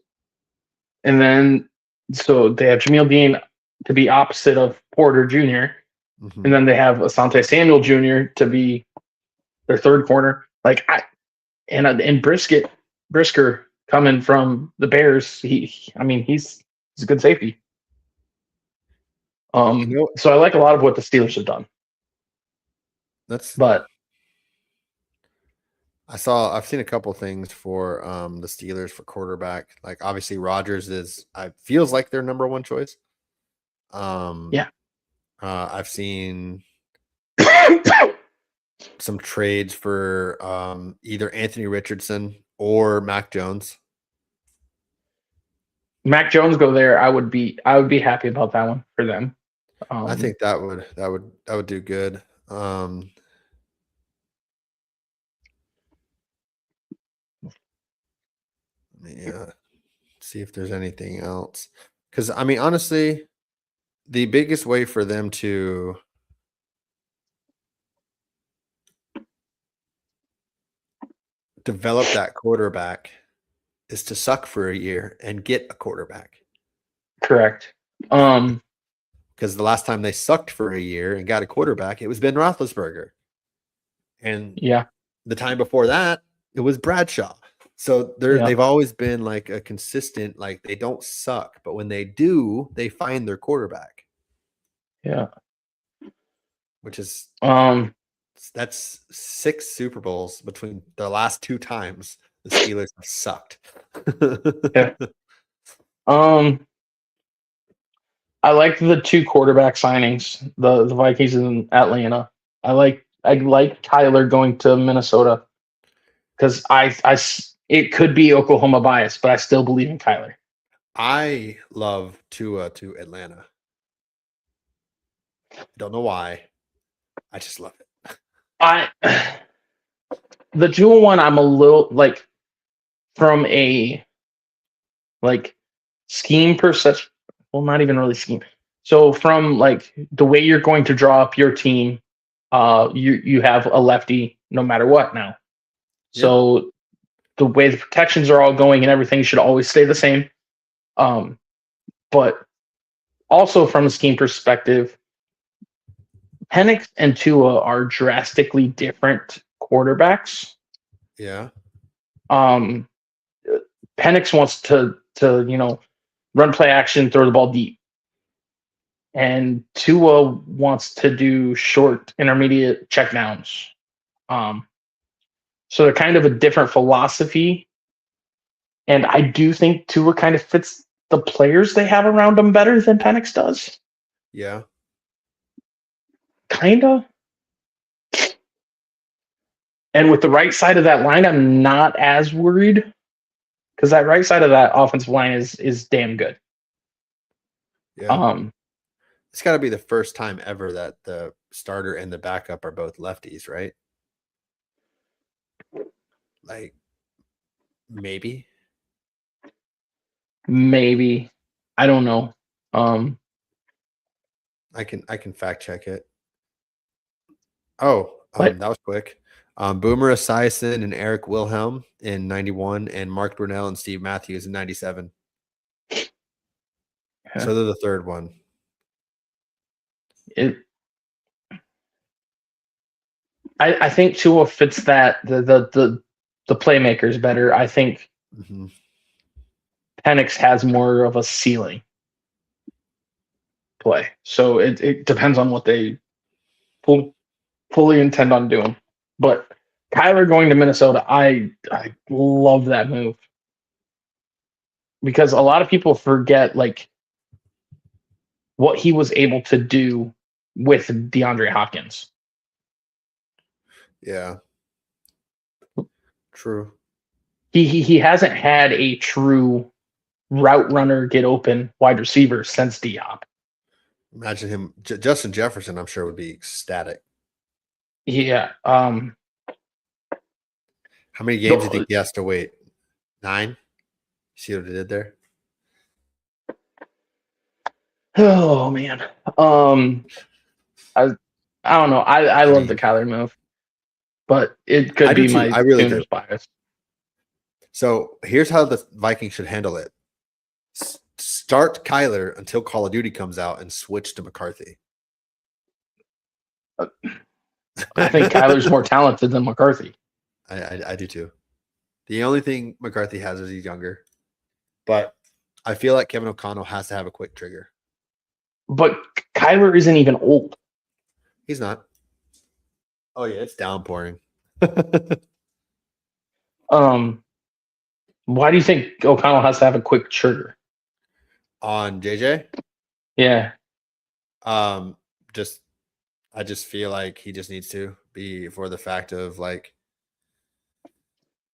and then so they have Jameel Dean to be opposite of Porter Jr. Mm-hmm. And then they have Asante Samuel Jr. to be their third corner. And Brisker coming from the Bears. He's a good safety. So I like a lot of what the Steelers have done. But I've seen a couple things for the Steelers for quarterback. Like obviously Rodgers feels like their number 1 choice. Yeah. I've seen some trades for either Anthony Richardson or Mac Jones. Mac Jones go there, I would be happy about that one for them. I think that would do good. Yeah, see if there's anything else. Because I mean, honestly, the biggest way for them to develop that quarterback is to suck for a year and get a quarterback. Correct. Because the last time they sucked for a year and got a quarterback, it was Ben Roethlisberger. And yeah, the time before that, it was Bradshaw. So they've always been like a consistent, like they don't suck, but when they do, they find their quarterback. Yeah. Which is that's 6 Super Bowls between the last 2 times the Steelers have sucked. yeah. I like the 2 quarterback signings, the Vikings and Atlanta. I like I like Kyler going to Minnesota because it could be Oklahoma bias, but I still believe in Kyler. I love Tua to Atlanta. I don't know why. I just love it. I the Tua one, I'm a little like from a like scheme perception. Well, not even really scheme. So from like the way you're going to draw up your team, you have a lefty no matter what now. Yep. So the way the protections are all going and everything should always stay the same. But also from a scheme perspective, Penix and Tua are drastically different quarterbacks. Yeah. Um, Penix wants to run play action, throw the ball deep, and Tua wants to do short, intermediate checkdowns. So they're kind of a different philosophy, and I do think Tua kind of fits the players they have around him better than Penix does. Yeah. Kinda. And with the right side of that line, I'm not as worried because that right side of that offensive line is damn good. Yeah. It's got to be the first time ever that the starter and the backup are both lefties, right? Like maybe. Maybe. I don't know. I can fact check it. Oh, But that was quick. Boomer Esiason and Eric Wilhelm in 91 and Mark Brunell and Steve Matthews in 97. So they're the third one. I think Tua fits that the playmakers better. I think Penix has more of a ceiling play. So it depends on what they fully intend on doing. But Kyler going to Minnesota, I love that move. Because a lot of people forget like what he was able to do with DeAndre Hopkins. Yeah. True. He hasn't had a true route runner get open wide receiver since Diop. Imagine him, Justin Jefferson. I'm sure would be ecstatic. Yeah. How many games do you think he has to wait? 9. See what he did there? Oh man. I don't know. I love the Kyler move, but it could be my Sooners bias. So here's how the Vikings should handle it. Start Kyler until Call of Duty comes out and switch to McCarthy. I think Kyler's more talented than McCarthy. I do too. The only thing McCarthy has is he's younger. But I feel like Kevin O'Connell has to have a quick trigger. But Kyler isn't even old. He's not. Oh, yeah, it's downpouring. Why do you think O'Connell has to have a quick trigger? On JJ? Yeah. I just feel like he just needs to be for the fact of like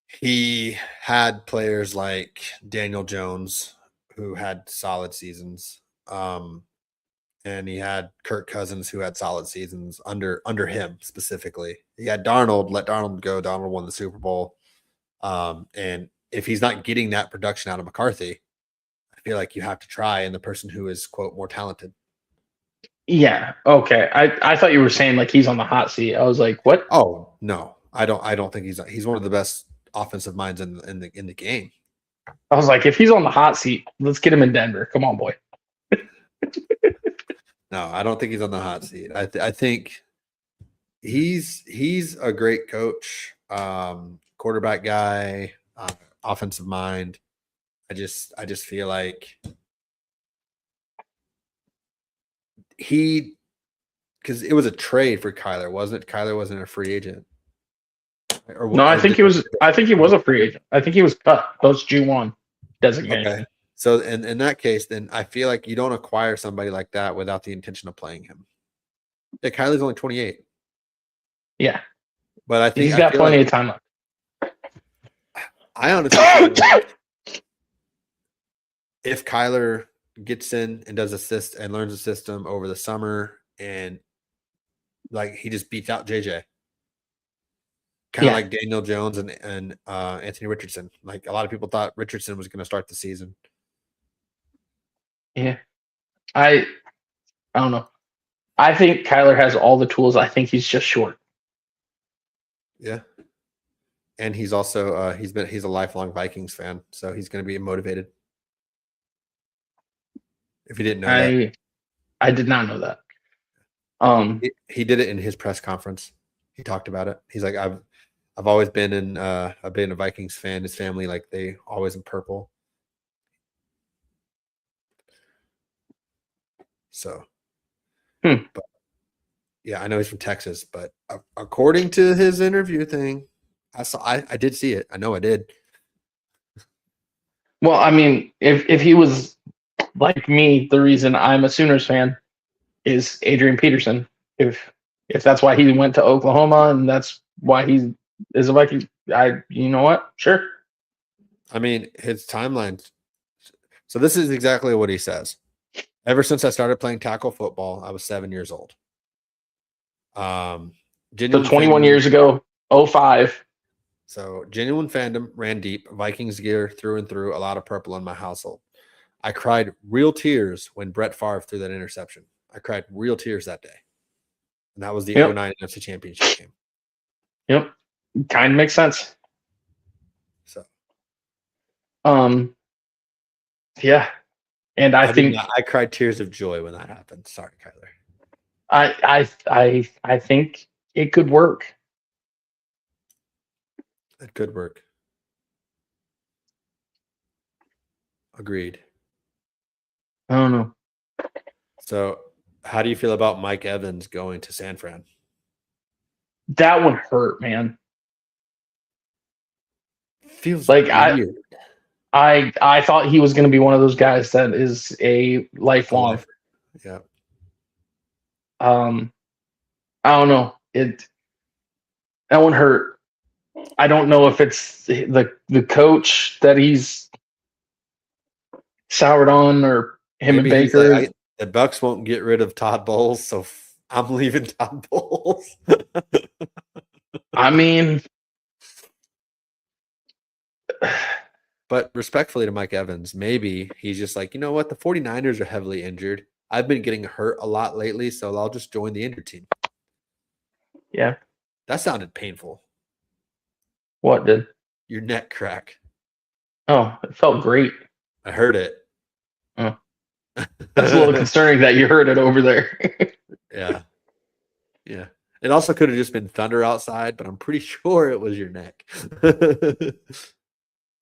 he had players like Daniel Jones who had solid seasons. And he had Kirk Cousins who had solid seasons under him specifically. He had Darnold, let Darnold go. Darnold won the Super Bowl. And if he's not getting that production out of McCarthy, I feel like you have to try and the person who is quote more talented. Yeah. Okay. I thought you were saying like he's on the hot seat. I was like, what? Oh no, I don't think he's one of the best offensive minds in the game. I was like, if he's on the hot seat, let's get him in Denver. Come on, boy. No, I don't think he's on the hot seat. I think he's a great coach, quarterback guy, offensive mind. I just feel like because it was a trade for Kyler, wasn't it? Kyler wasn't a free agent. No, I think he was a free agent. I think he was cut post G1 designation. Okay. So in that case, then I feel like you don't acquire somebody like that without the intention of playing him. Yeah, Kyler's only 28. Yeah, But I he's I got feel plenty like of time left. I honestly feel like if Kyler gets in and does assist and learns the system over the summer and like he just beats out JJ, kind of Yeah, like Daniel Jones and Anthony Richardson. Like a lot of people thought Richardson was going to start the season. yeah. I I don't know. I think Kyler has all the tools. I think he's just short. Yeah. And he's also he's a lifelong Vikings fan, so he's going to be motivated. If you didn't know that, I did not know that. Um, he did it in his press conference. He talked about it. He's like, I've always been I've been a Vikings fan. His family, like they always in purple. So, hmm. but yeah, I know he's from Texas, but according to his interview thing, I did see it. I know I did. Well, I mean, if he was like me, the reason I'm a Sooners fan is Adrian Peterson. If that's why he went to Oklahoma and that's why he is a Viking, you know what? Sure. I mean, his timeline. So this is exactly what he says. Ever since I started playing tackle football, I was 7 years old. So Genuine 21 fandom. years ago, '05. So genuine fandom ran deep. Vikings gear through and through. A lot of purple in my household. I cried real tears when Brett Favre threw that interception. I cried real tears that day, and that was the Yep. '09 NFC Championship game. Yep. Kind of makes sense. So Yeah. And I I did think not. I cried tears of joy when that happened. Sorry, Kyler. I think it could work. That could work. Agreed. I don't know. So, how do you feel about Mike Evans going to San Fran? That one hurt, man. Feels Like weird. I thought he was going to be one of those guys that is a A lifelong. lifer. Yeah. Um, I don't know. That one hurt. I don't know if it's the coach that he's soured on or him and Maybe he's like, Baker. the Bucks won't get rid of Todd Bowles, so I'm leaving Todd Bowles. I mean, But respectfully to Mike Evans, maybe he's just like, you know what? The 49ers are heavily injured. I've been getting hurt a lot lately, so I'll just join the injured team. yeah. That sounded painful. What did? Your neck crack. Oh, it felt great. I heard it. Oh, that's a little concerning that you heard it over there. Yeah. Yeah. It also could have just been thunder outside, but I'm pretty sure it was your neck.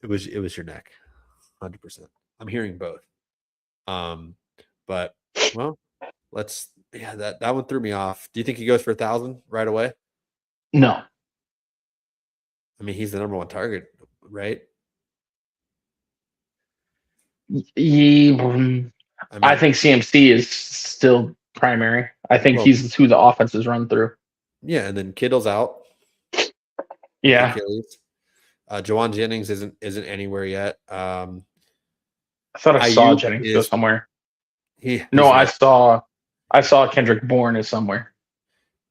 It was your neck. 100%. I'm hearing both. But well, that one threw me off. Do you think he goes for 1,000 right away? No. I mean, he's the number one target, right? He, I I mean, think CMC is still primary. I think well, he's who the offense is run through. yeah, and then Kittle's out with Yeah. Achilles. Jawan Jennings isn't anywhere yet. I thought I saw Ayuk Jennings go is somewhere. No, he's not. I saw Kendrick Bourne is somewhere.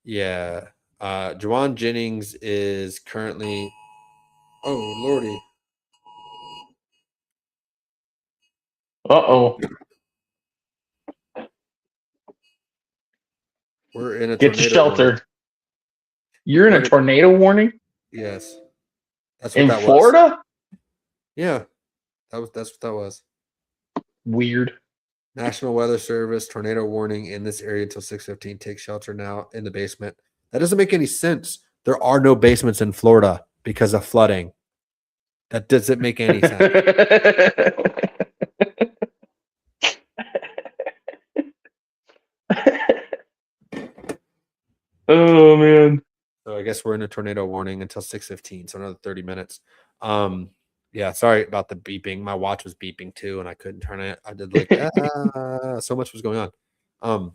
Yeah. Jawan Jennings is currently. Oh lordy, Uh-oh. we're in a Get to tornado warning. shelter. You're in a tornado warning Yes, that's what in that was. Florida? Yeah, that's what that was. Weird. National Weather Service tornado warning in this area until 6:15. Take shelter now in the basement. That doesn't make any sense. There are no basements in Florida because of flooding. That doesn't make any sense. Oh man. So I guess we're in a tornado warning until 6:15, so another 30 minutes. Yeah, sorry about the beeping. My watch was beeping too, and I couldn't turn it. I did like so much was going on.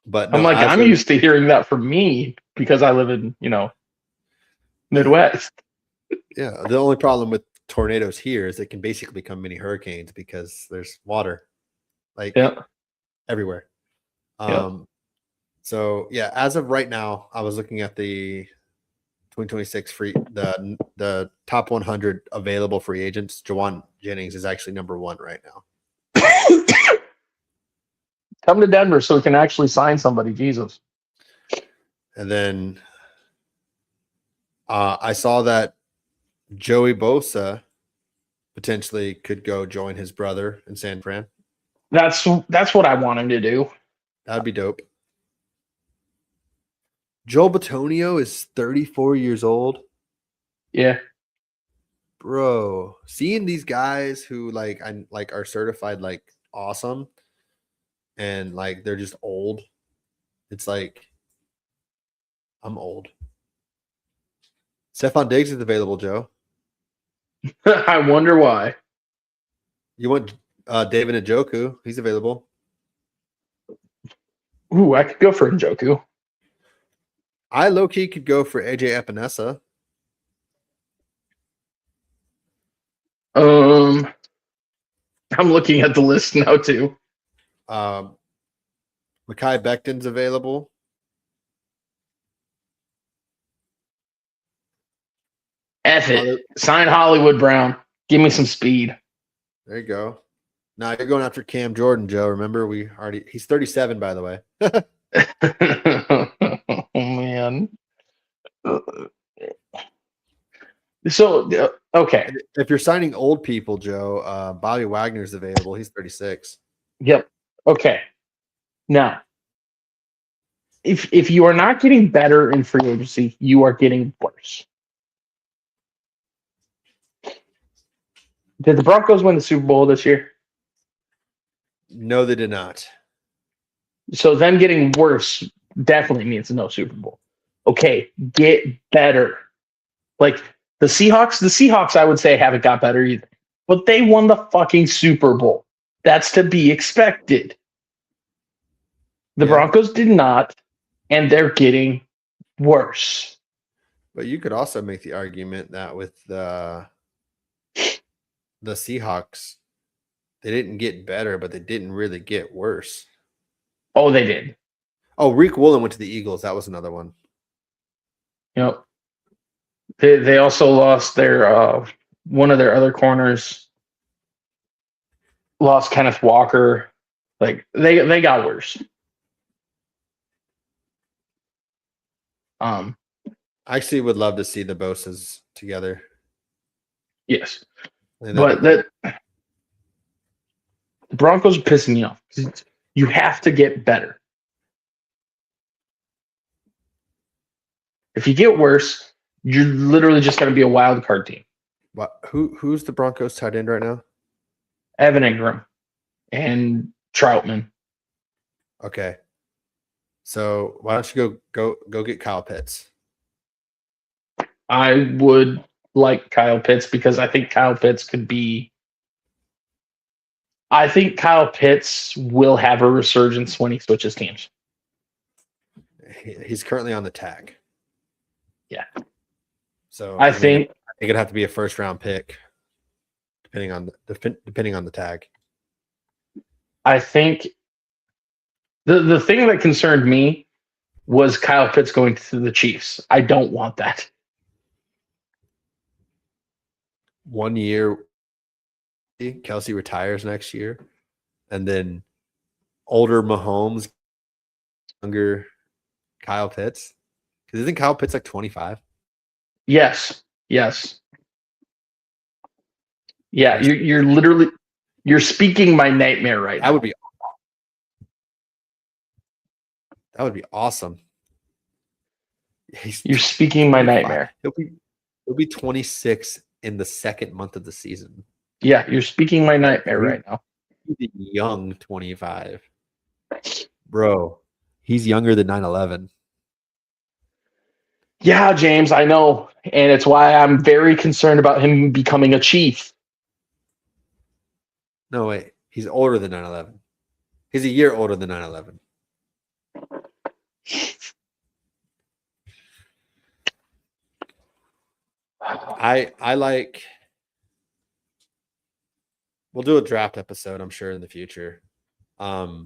But I'm no, like, as I'm of used to hearing that from me because I live in, Midwest. yeah, the only problem with tornadoes here is they can basically become mini hurricanes because there's water like Yeah. everywhere. Yeah. So yeah, as of right now, I was looking at the 2026 the top 100 available free agents. Jawan Jennings is actually number one right now. Come to Denver so we can actually sign somebody. Jesus. And then I saw that Joey Bosa potentially could go join his brother in San Fran. That's what I want him to do. That'd be dope. Joel Batonio is 34 years old. Yeah. Bro, seeing these guys who are certified like awesome and like they're just old, it's like I'm old. Stephon Diggs is available, Joe. I wonder why. You want David Njoku? He's available. Ooh, I could go for Njoku. I low key could go for AJ Epinesa. I'm looking at the list now too. Mekhi Becton's available. F it. Sign Hollywood Brown. Give me some speed. There you go. Now you're going after Cam Jordan, Joe. Remember, he's 37, by the way. Oh man. So okay. If you're signing old people, Joe, Bobby Wagner's available. He's 36. Yep. Okay. Now, if you are not getting better in free agency, you are getting worse. Did the Broncos win the Super Bowl this year? No, they did not. So them getting worse definitely means no Super Bowl. Okay, get better. Like the Seahawks, I would say haven't got better either. But they won the fucking Super Bowl. That's to be expected. The Broncos did not, and they're getting worse. But you could also make the argument that with the Seahawks, they didn't get better, but they didn't really get worse. Oh, they did. Oh, Reek Woolen went to the Eagles. That was another one. Yep. They also lost their one of their other corners. Lost Kenneth Walker. Like they got worse. I actually would love to see the Bosas together. Yes. But the Broncos are pissing me off. You have to get better. If you get worse, you're literally just going to be a wild card team. What? Who's the Broncos tight end right now? Evan Ingram and Troutman. Okay. So why don't you go get Kyle Pitts? I would like Kyle Pitts because I think Kyle Pitts could be. I think Kyle Pitts will have a resurgence when he switches teams. He's currently on the tag. Yeah. So I think it'd have to be a first round pick, depending on the tag. I think the thing that concerned me was Kyle Pitts going to the Chiefs. I don't want that. 1 year, Kelsey retires next year, and then older Mahomes, younger Kyle Pitts. Because isn't Kyle Pitts like 25? Yes. Yeah, you're literally speaking my nightmare right now. That would be awesome. You're speaking my nightmare. He'll be 26 in the second month of the season. Yeah, you're speaking my nightmare right now. He's young 25. Bro, he's younger than 9/11. Yeah, James, I know. And it's why I'm very concerned about him becoming a Chief. No, wait. He's older than 9/11. He's a year older than 9/11. I like. We'll do a draft episode, I'm sure, in the future. But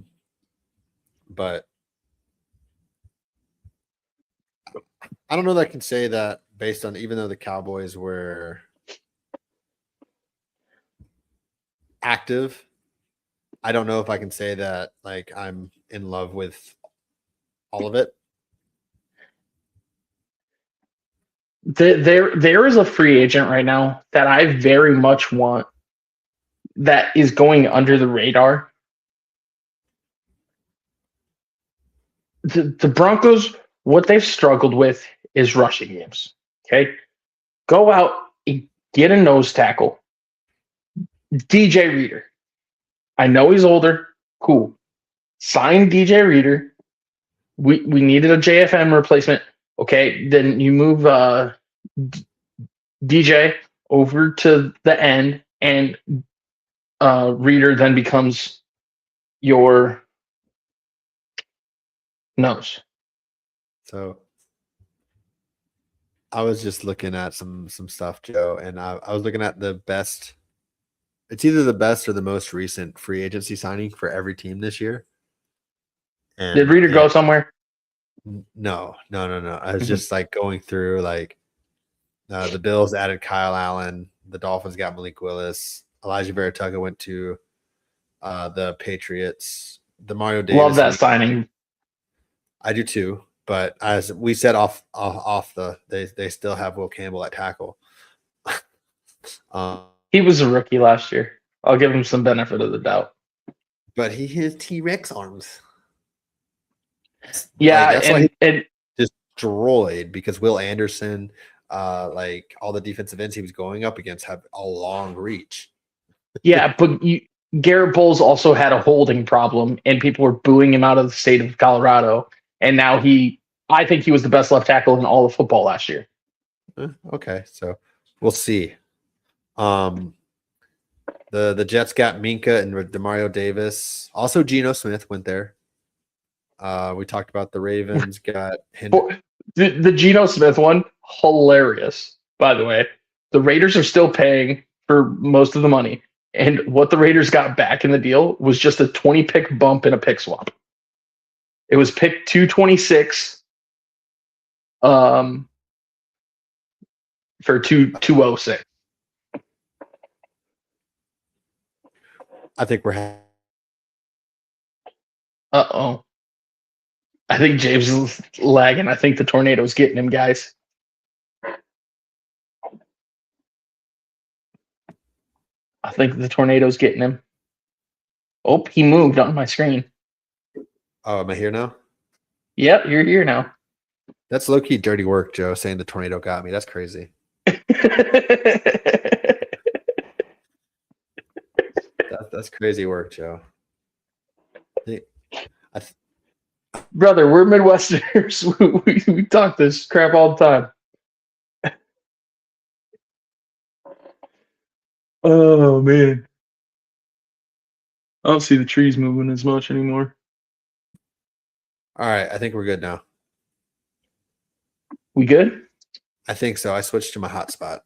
I don't know that I can say that based on, even though the Cowboys were active, I don't know if I can say that like I'm in love with all of it. There is a free agent right now that I very much want that is going under the radar. The Broncos, what they've struggled with is rushing games. Okay. Go out and get a nose tackle. DJ Reader. I know he's older. Cool. Sign DJ Reader. We needed a JFM replacement. Okay. Then you move DJ over to the end, and Reader then becomes your nose. So I was just looking at some stuff, Joe, and I was looking at the best. It's either the best or the most recent free agency signing for every team this year. Did And Reader go somewhere? no. I was Mhm. just like going through like the Bills added Kyle Allen, the Dolphins got Malik Willis, Elijah Verituga went to the Patriots, the Mario Love Davis. that signing. I do too, but as we said off they still have Will Campbell at tackle. um, He was a rookie last year. I'll give him some benefit of the doubt. but he has T-Rex arms. Yeah, Like that's why he and destroyed, because Will Anderson, like all the defensive ends he was going up against have a long reach. yeah, but Garrett Bowles also had a holding problem, and people were booing him out of the state of Colorado. And now I think he was the best left tackle in all of football last year. Okay, so we'll see. The Jets got Minka and Demario Davis. Also, Geno Smith went there. We talked about the Ravens got The Geno Smith one, hilarious. By the way, the Raiders are still paying for most of the money, and what the Raiders got back in the deal was just a 20 pick bump and a pick swap. It was pick 226 for 206. I think we're Uh-oh. I think James is lagging. I think the tornado's getting him, guys. I think the tornado's getting him. Oh, he moved on my screen. Oh, am I here now? Yep, you're here now. That's low-key dirty work, Joe, saying the tornado got me. That's crazy. That's crazy work, Joe. Brother, we're Midwesterners. We talk this crap all the time. Oh, man. I don't see the trees moving as much anymore. All right, I think we're good now. We good? I think so. I switched to my hotspot.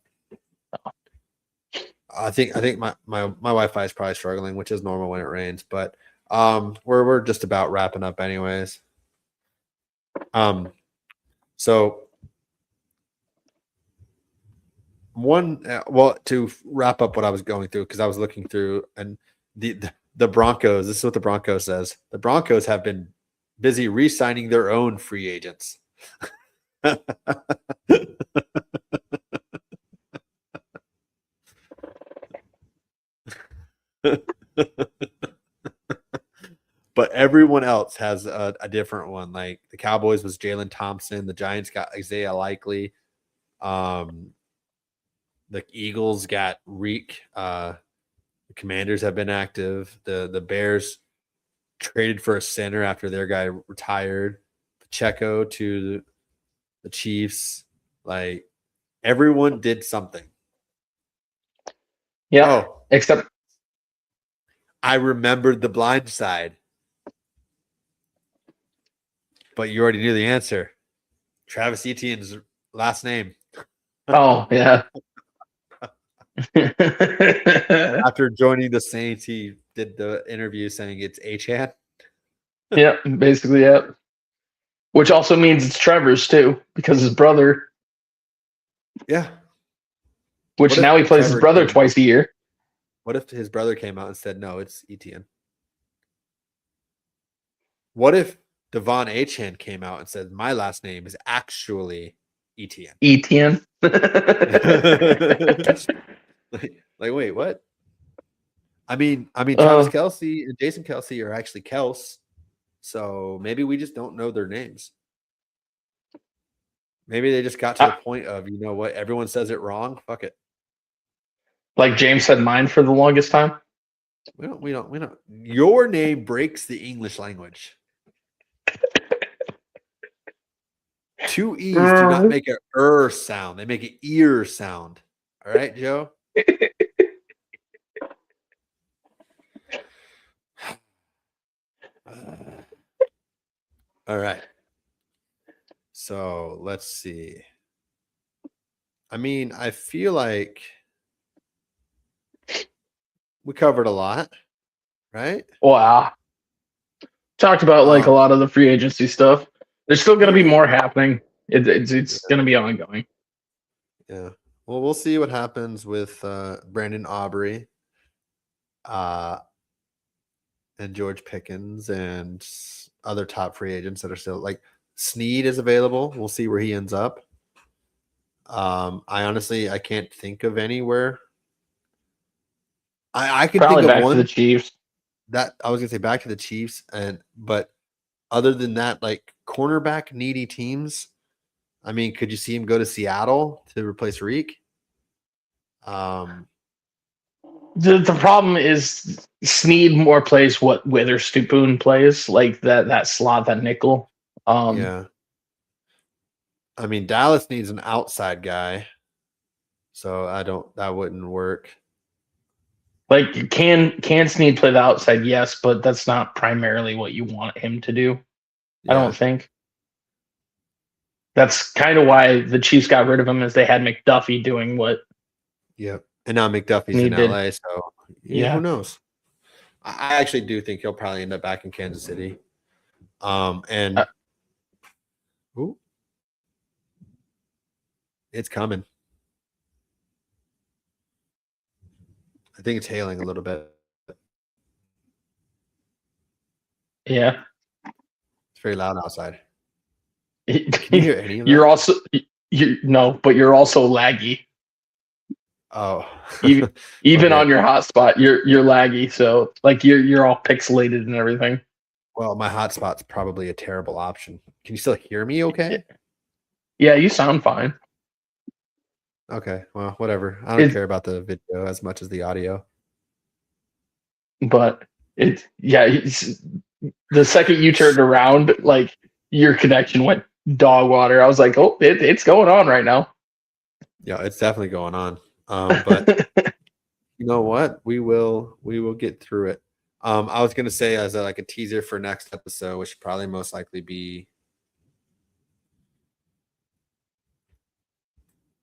I think my Wi-Fi is probably struggling, which is normal when it rains, but we're just about wrapping up anyways. So to wrap up what I was going through, because I was looking through, and the Broncos, this is what the Broncos says. The Broncos have been busy re-signing their own free agents. But everyone else has a different one. Like the Cowboys was Jalen Thompson. The Giants got Isaiah Likely. The Eagles got Reek. The Commanders have been active. The Bears traded for a center after their guy retired. Pacheco to the Chiefs. Like everyone did something. Yeah. Oh, Except I remembered The Blind Side. But you already knew the answer. Travis Etienne's last name. Oh, yeah. After joining the Saints, he did the interview saying it's Achan. Yeah, basically, yeah. Which also means it's Trevor's too, because his brother. Yeah. Which now he plays his brother twice a year. What if his brother came out and said, no, it's Etienne? What if Devon Achan came out and said, my last name is actually Etienne? Etienne. like, wait, what? I mean, Travis Kelce and Jason Kelce are actually Kels. So maybe we just don't know their names. Maybe they just got to the point of, you know what, everyone says it wrong. Fuck it. Like James said mine for the longest time. We don't. Your name breaks the English language. Two E's do not make an sound. They make an ear sound. All right, Joe? All right. So let's see. I mean, I feel like we covered a lot, right? Wow. Talked about like a lot of the free agency stuff. There's still going to be more happening. It's going to be ongoing. Yeah. Well, we'll see what happens with Brandon Aubrey and George Pickens and other top free agents that are still like Snead is available. We'll see where he ends up. I honestly can't think of anywhere. I can probably think of back one to the Chiefs. That I was gonna say back to the Chiefs, but other than that, like cornerback needy teams. I mean, could you see him go to Seattle to replace Reek? The problem is Snead more plays what Witherspoon plays, like that slot, that nickel. Yeah. I mean, Dallas needs an outside guy, so that wouldn't work. Like can Snead play the outside? Yes, but that's not primarily what you want him to do. Yeah. I don't think. That's kind of why the Chiefs got rid of him, is they had McDuffie doing what. Yep. And now McDuffie's in LA, so who knows? I actually do think he'll probably end up back in Kansas City. It's coming. I think it's hailing a little bit. Yeah. It's very loud outside. Can you hear any of that? You're also no, but you're also laggy. Oh. even okay. On your hotspot, you're laggy, so like you're all pixelated and everything. Well, my hotspot's probably a terrible option. Can you still hear me okay? Yeah, you sound fine. Okay, well, whatever. I don't care about the video as much as the audio. But the second you turned around, like your connection went dog water. I was like, oh, it's going on right now. Yeah, it's definitely going on. But you know what? We will get through it. I was gonna say as a teaser for next episode, which should probably most likely be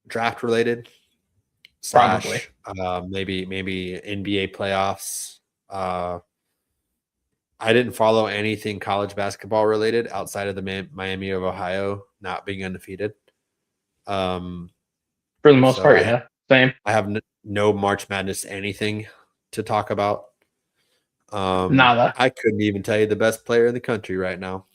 draft related. Probably. Maybe NBA playoffs. I didn't follow anything college basketball related outside of the Miami of Ohio not being undefeated. For the most part, yeah. Same. I have no March Madness anything to talk about. Nada. I couldn't even tell you the best player in the country right now.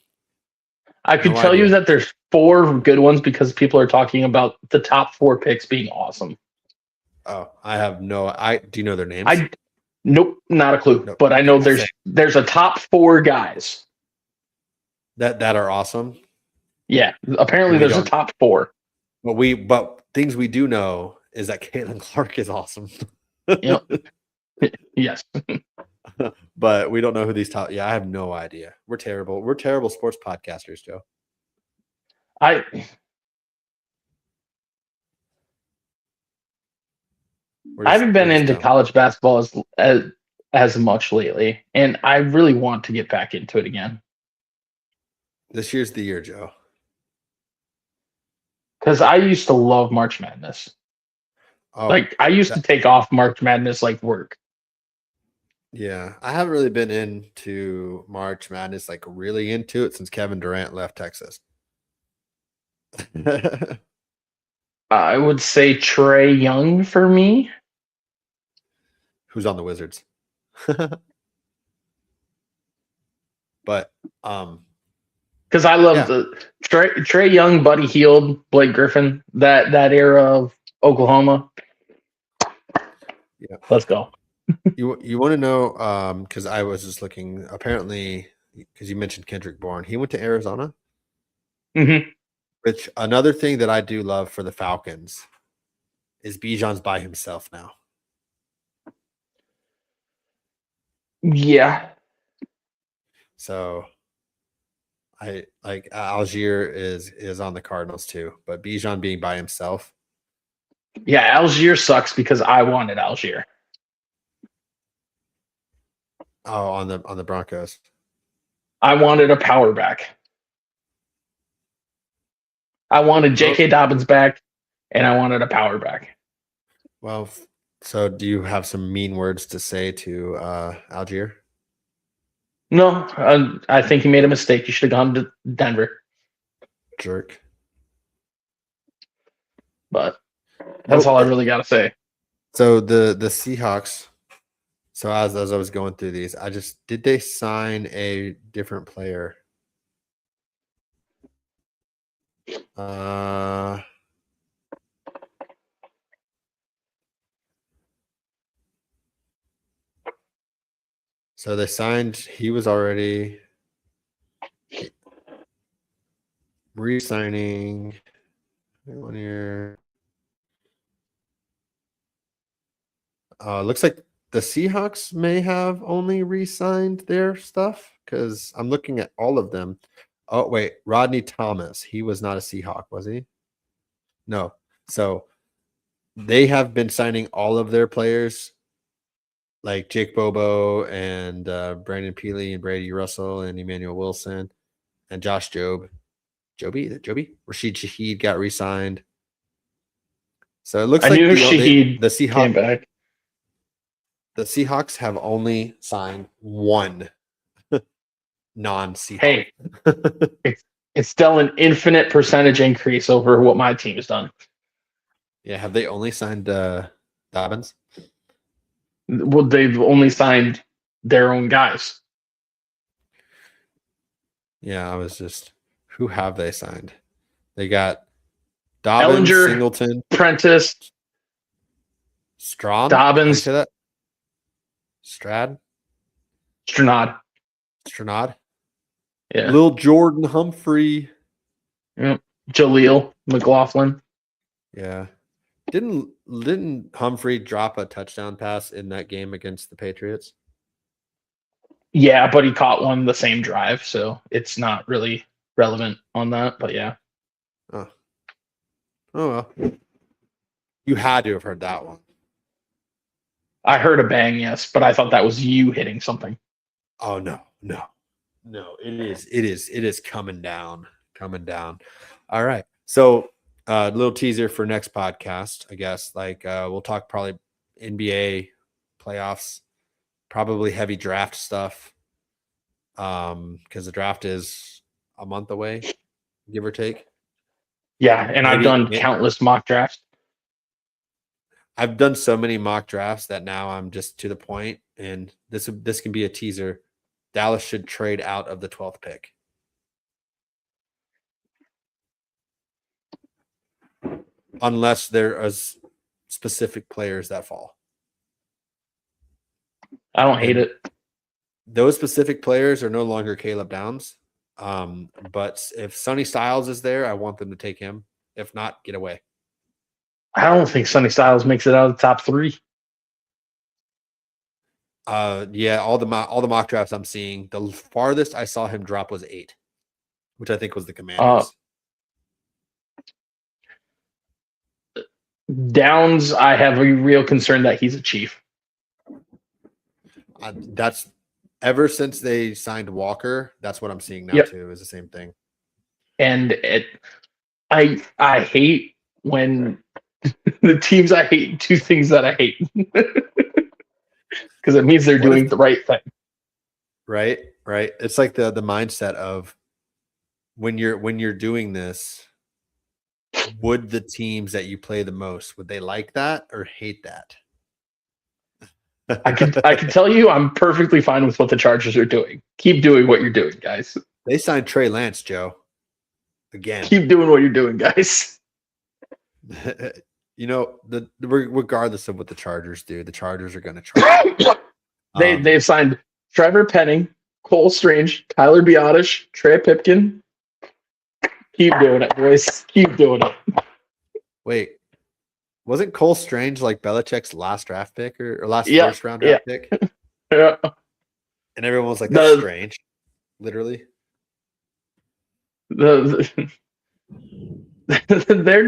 I could tell you that there's 4 good ones because people are talking about the top 4 picks being awesome. Oh, I have no. Do you know their names? Nope, not a clue. Nope. But I know there's a top 4 guys that are awesome. Yeah, apparently there's a top 4. But things we do know is that Caitlin Clark is awesome. Yep. Yes. But we don't know who these top. Yeah, I have no idea. We're terrible. We're terrible sports podcasters, Joe. I haven't been into college basketball as much lately, and I really want to get back into it again. This year's the year, Joe. Because I used to love March Madness. Oh, Like I used to take off March Madness like work. yeah. I haven't really been into March Madness, like really into it since Kevin Durant left Texas. I would say Trey Young for me. Who's on the Wizards? But because I love yeah. the Trey Young, Buddy Hield, Blake Griffin, that era of Oklahoma. Yeah. Let's go. You want to know because I was just looking apparently because you mentioned Kendrick Bourne. He went to Arizona. Mm-hmm. Which another thing that I do love for the Falcons is Bijan's by himself now. Yeah. So I like Algier is on the Cardinals too, but Bijan being by himself. Yeah, Algier sucks because I wanted Algier. Oh, on the Broncos. I wanted a power back. I wanted J.K. Dobbins back, and I wanted a power back. Well, so do you have some mean words to say to Algier? No, I think he made a mistake. You should have gone to Denver. Jerk. But that's all I really got to say. So the Seahawks. So as I was going through these, did they sign a different player? So they signed. He was already re-signing 1 year. Looks like the Seahawks may have only re-signed their stuff because I'm looking at all of them. Oh wait, Rodney Thomas. He was not a Seahawk, was he? No. So they have been signing all of their players, like Jake Bobo and Brandon Peely and Brady Russell and Emmanuel Wilson and Josh Jobe. Joby? Rashid Shaheed got re-signed. So it looks I like knew the Shaheed Seahawks came back. The Seahawks have only signed one non-Seahawk. Hey, it's still an infinite percentage increase over what my team has done. Yeah, have they only signed Dobbins? Well, they've only signed their own guys. Yeah, I was just who have they signed? They got Dobbins, Ellinger, Singleton, Prentice, Strawn. How do you Dobbins, say that? Stranad. Yeah. Lil Jordan Humphrey. Yep. Jaleel McLaughlin. Yeah. Didn't Humphrey drop a touchdown pass in that game against the Patriots? Yeah, but he caught one the same drive, so it's not really relevant on that. But yeah. Oh well. You had to have heard that one. I heard a bang, yes, but I thought that was you hitting something. Oh no. It is coming down. All right. So a little teaser for next podcast, I guess. Like we'll talk probably NBA playoffs, probably heavy draft stuff. Because the draft is a month away, give or take. Yeah, and I've done countless mock drafts. I've done so many mock drafts that now I'm just to the point, and this can be a teaser. Dallas should trade out of the 12th pick. Unless there are specific players that fall. I don't hate it. Those specific players are no longer Caleb Downs. But if Sonny Styles is there, I want them to take him. If not, get away. I don't think Sonny Styles makes it out of the top 3. Yeah, all the mock drafts I'm seeing, the farthest I saw him drop was 8, which I think was the Commanders. Downs, I have a real concern that he's a Chief. That's Ever since they signed Walker, that's what I'm seeing now Yep. too. Is the same thing. And I hate when the teams I hate do things that I hate because it means they're What doing if the right thing. right? Right. It's like the mindset of when you're doing this, would the teams that you play the most, would they like that or hate that? I can tell you I'm perfectly fine with what the Chargers are doing. Keep doing what you're doing, guys. They signed Trey Lance, Joe. Again. Keep doing what you're doing, guys. You know, regardless of what the Chargers do, the Chargers are going to try. They've signed Trevor Penning, Cole Strange, Tyler Biotish, Trey Pipkin. Keep doing it, boys. Keep doing it. Wait, wasn't Cole Strange like Belichick's last draft pick or last Yeah, first round draft pick? Yeah. And everyone was like, "That's strange." Literally, they're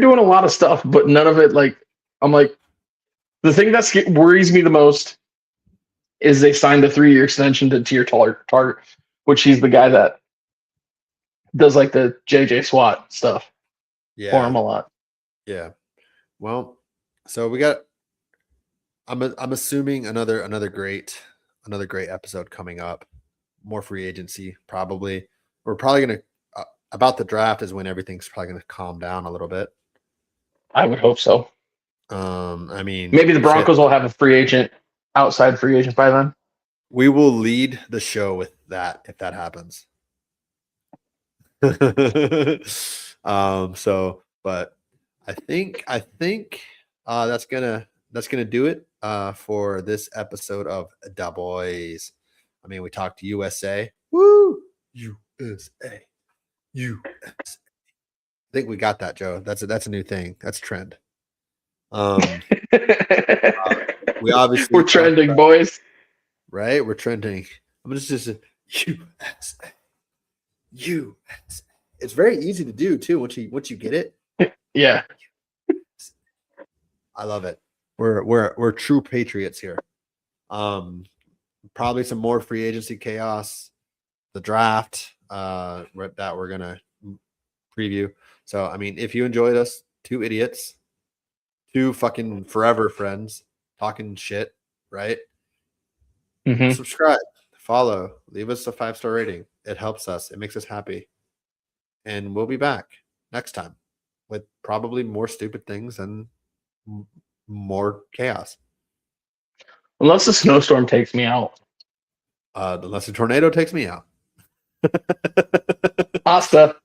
doing a lot of stuff, but none of it. Like, I'm like, the thing that worries me the most is they signed a 3-year extension to Tier Target, which he's the guy that does like the JJ SWAT stuff for him a lot. Yeah. Well, so we got. I'm assuming another great episode coming up. More free agency, probably. We're probably gonna about the draft is when everything's probably gonna calm down a little bit. I would hope so. I mean, maybe the Broncos will have a outside free agent by then. We will lead the show with that if that happens. But I think that's gonna do it for this episode of Da Boys. I mean, we talked to USA. Woo! USA. USA. I think we got that, Joe. That's a new thing. That's a trend. We obviously we're trending, boys. Right? We're trending. I'm just USA. USA. It's very easy to do too once you get it. Yeah. I love it. We're true patriots here. Probably some more free agency chaos, the draft that we're gonna preview. So I mean, if you enjoyed us, two idiots, two fucking forever friends talking shit, right? Mm-hmm. Subscribe, follow, leave us a 5-star rating. It helps us. It makes us happy. And we'll be back next time with probably more stupid things and more chaos. Unless the snowstorm takes me out. Unless a tornado takes me out. Pasta.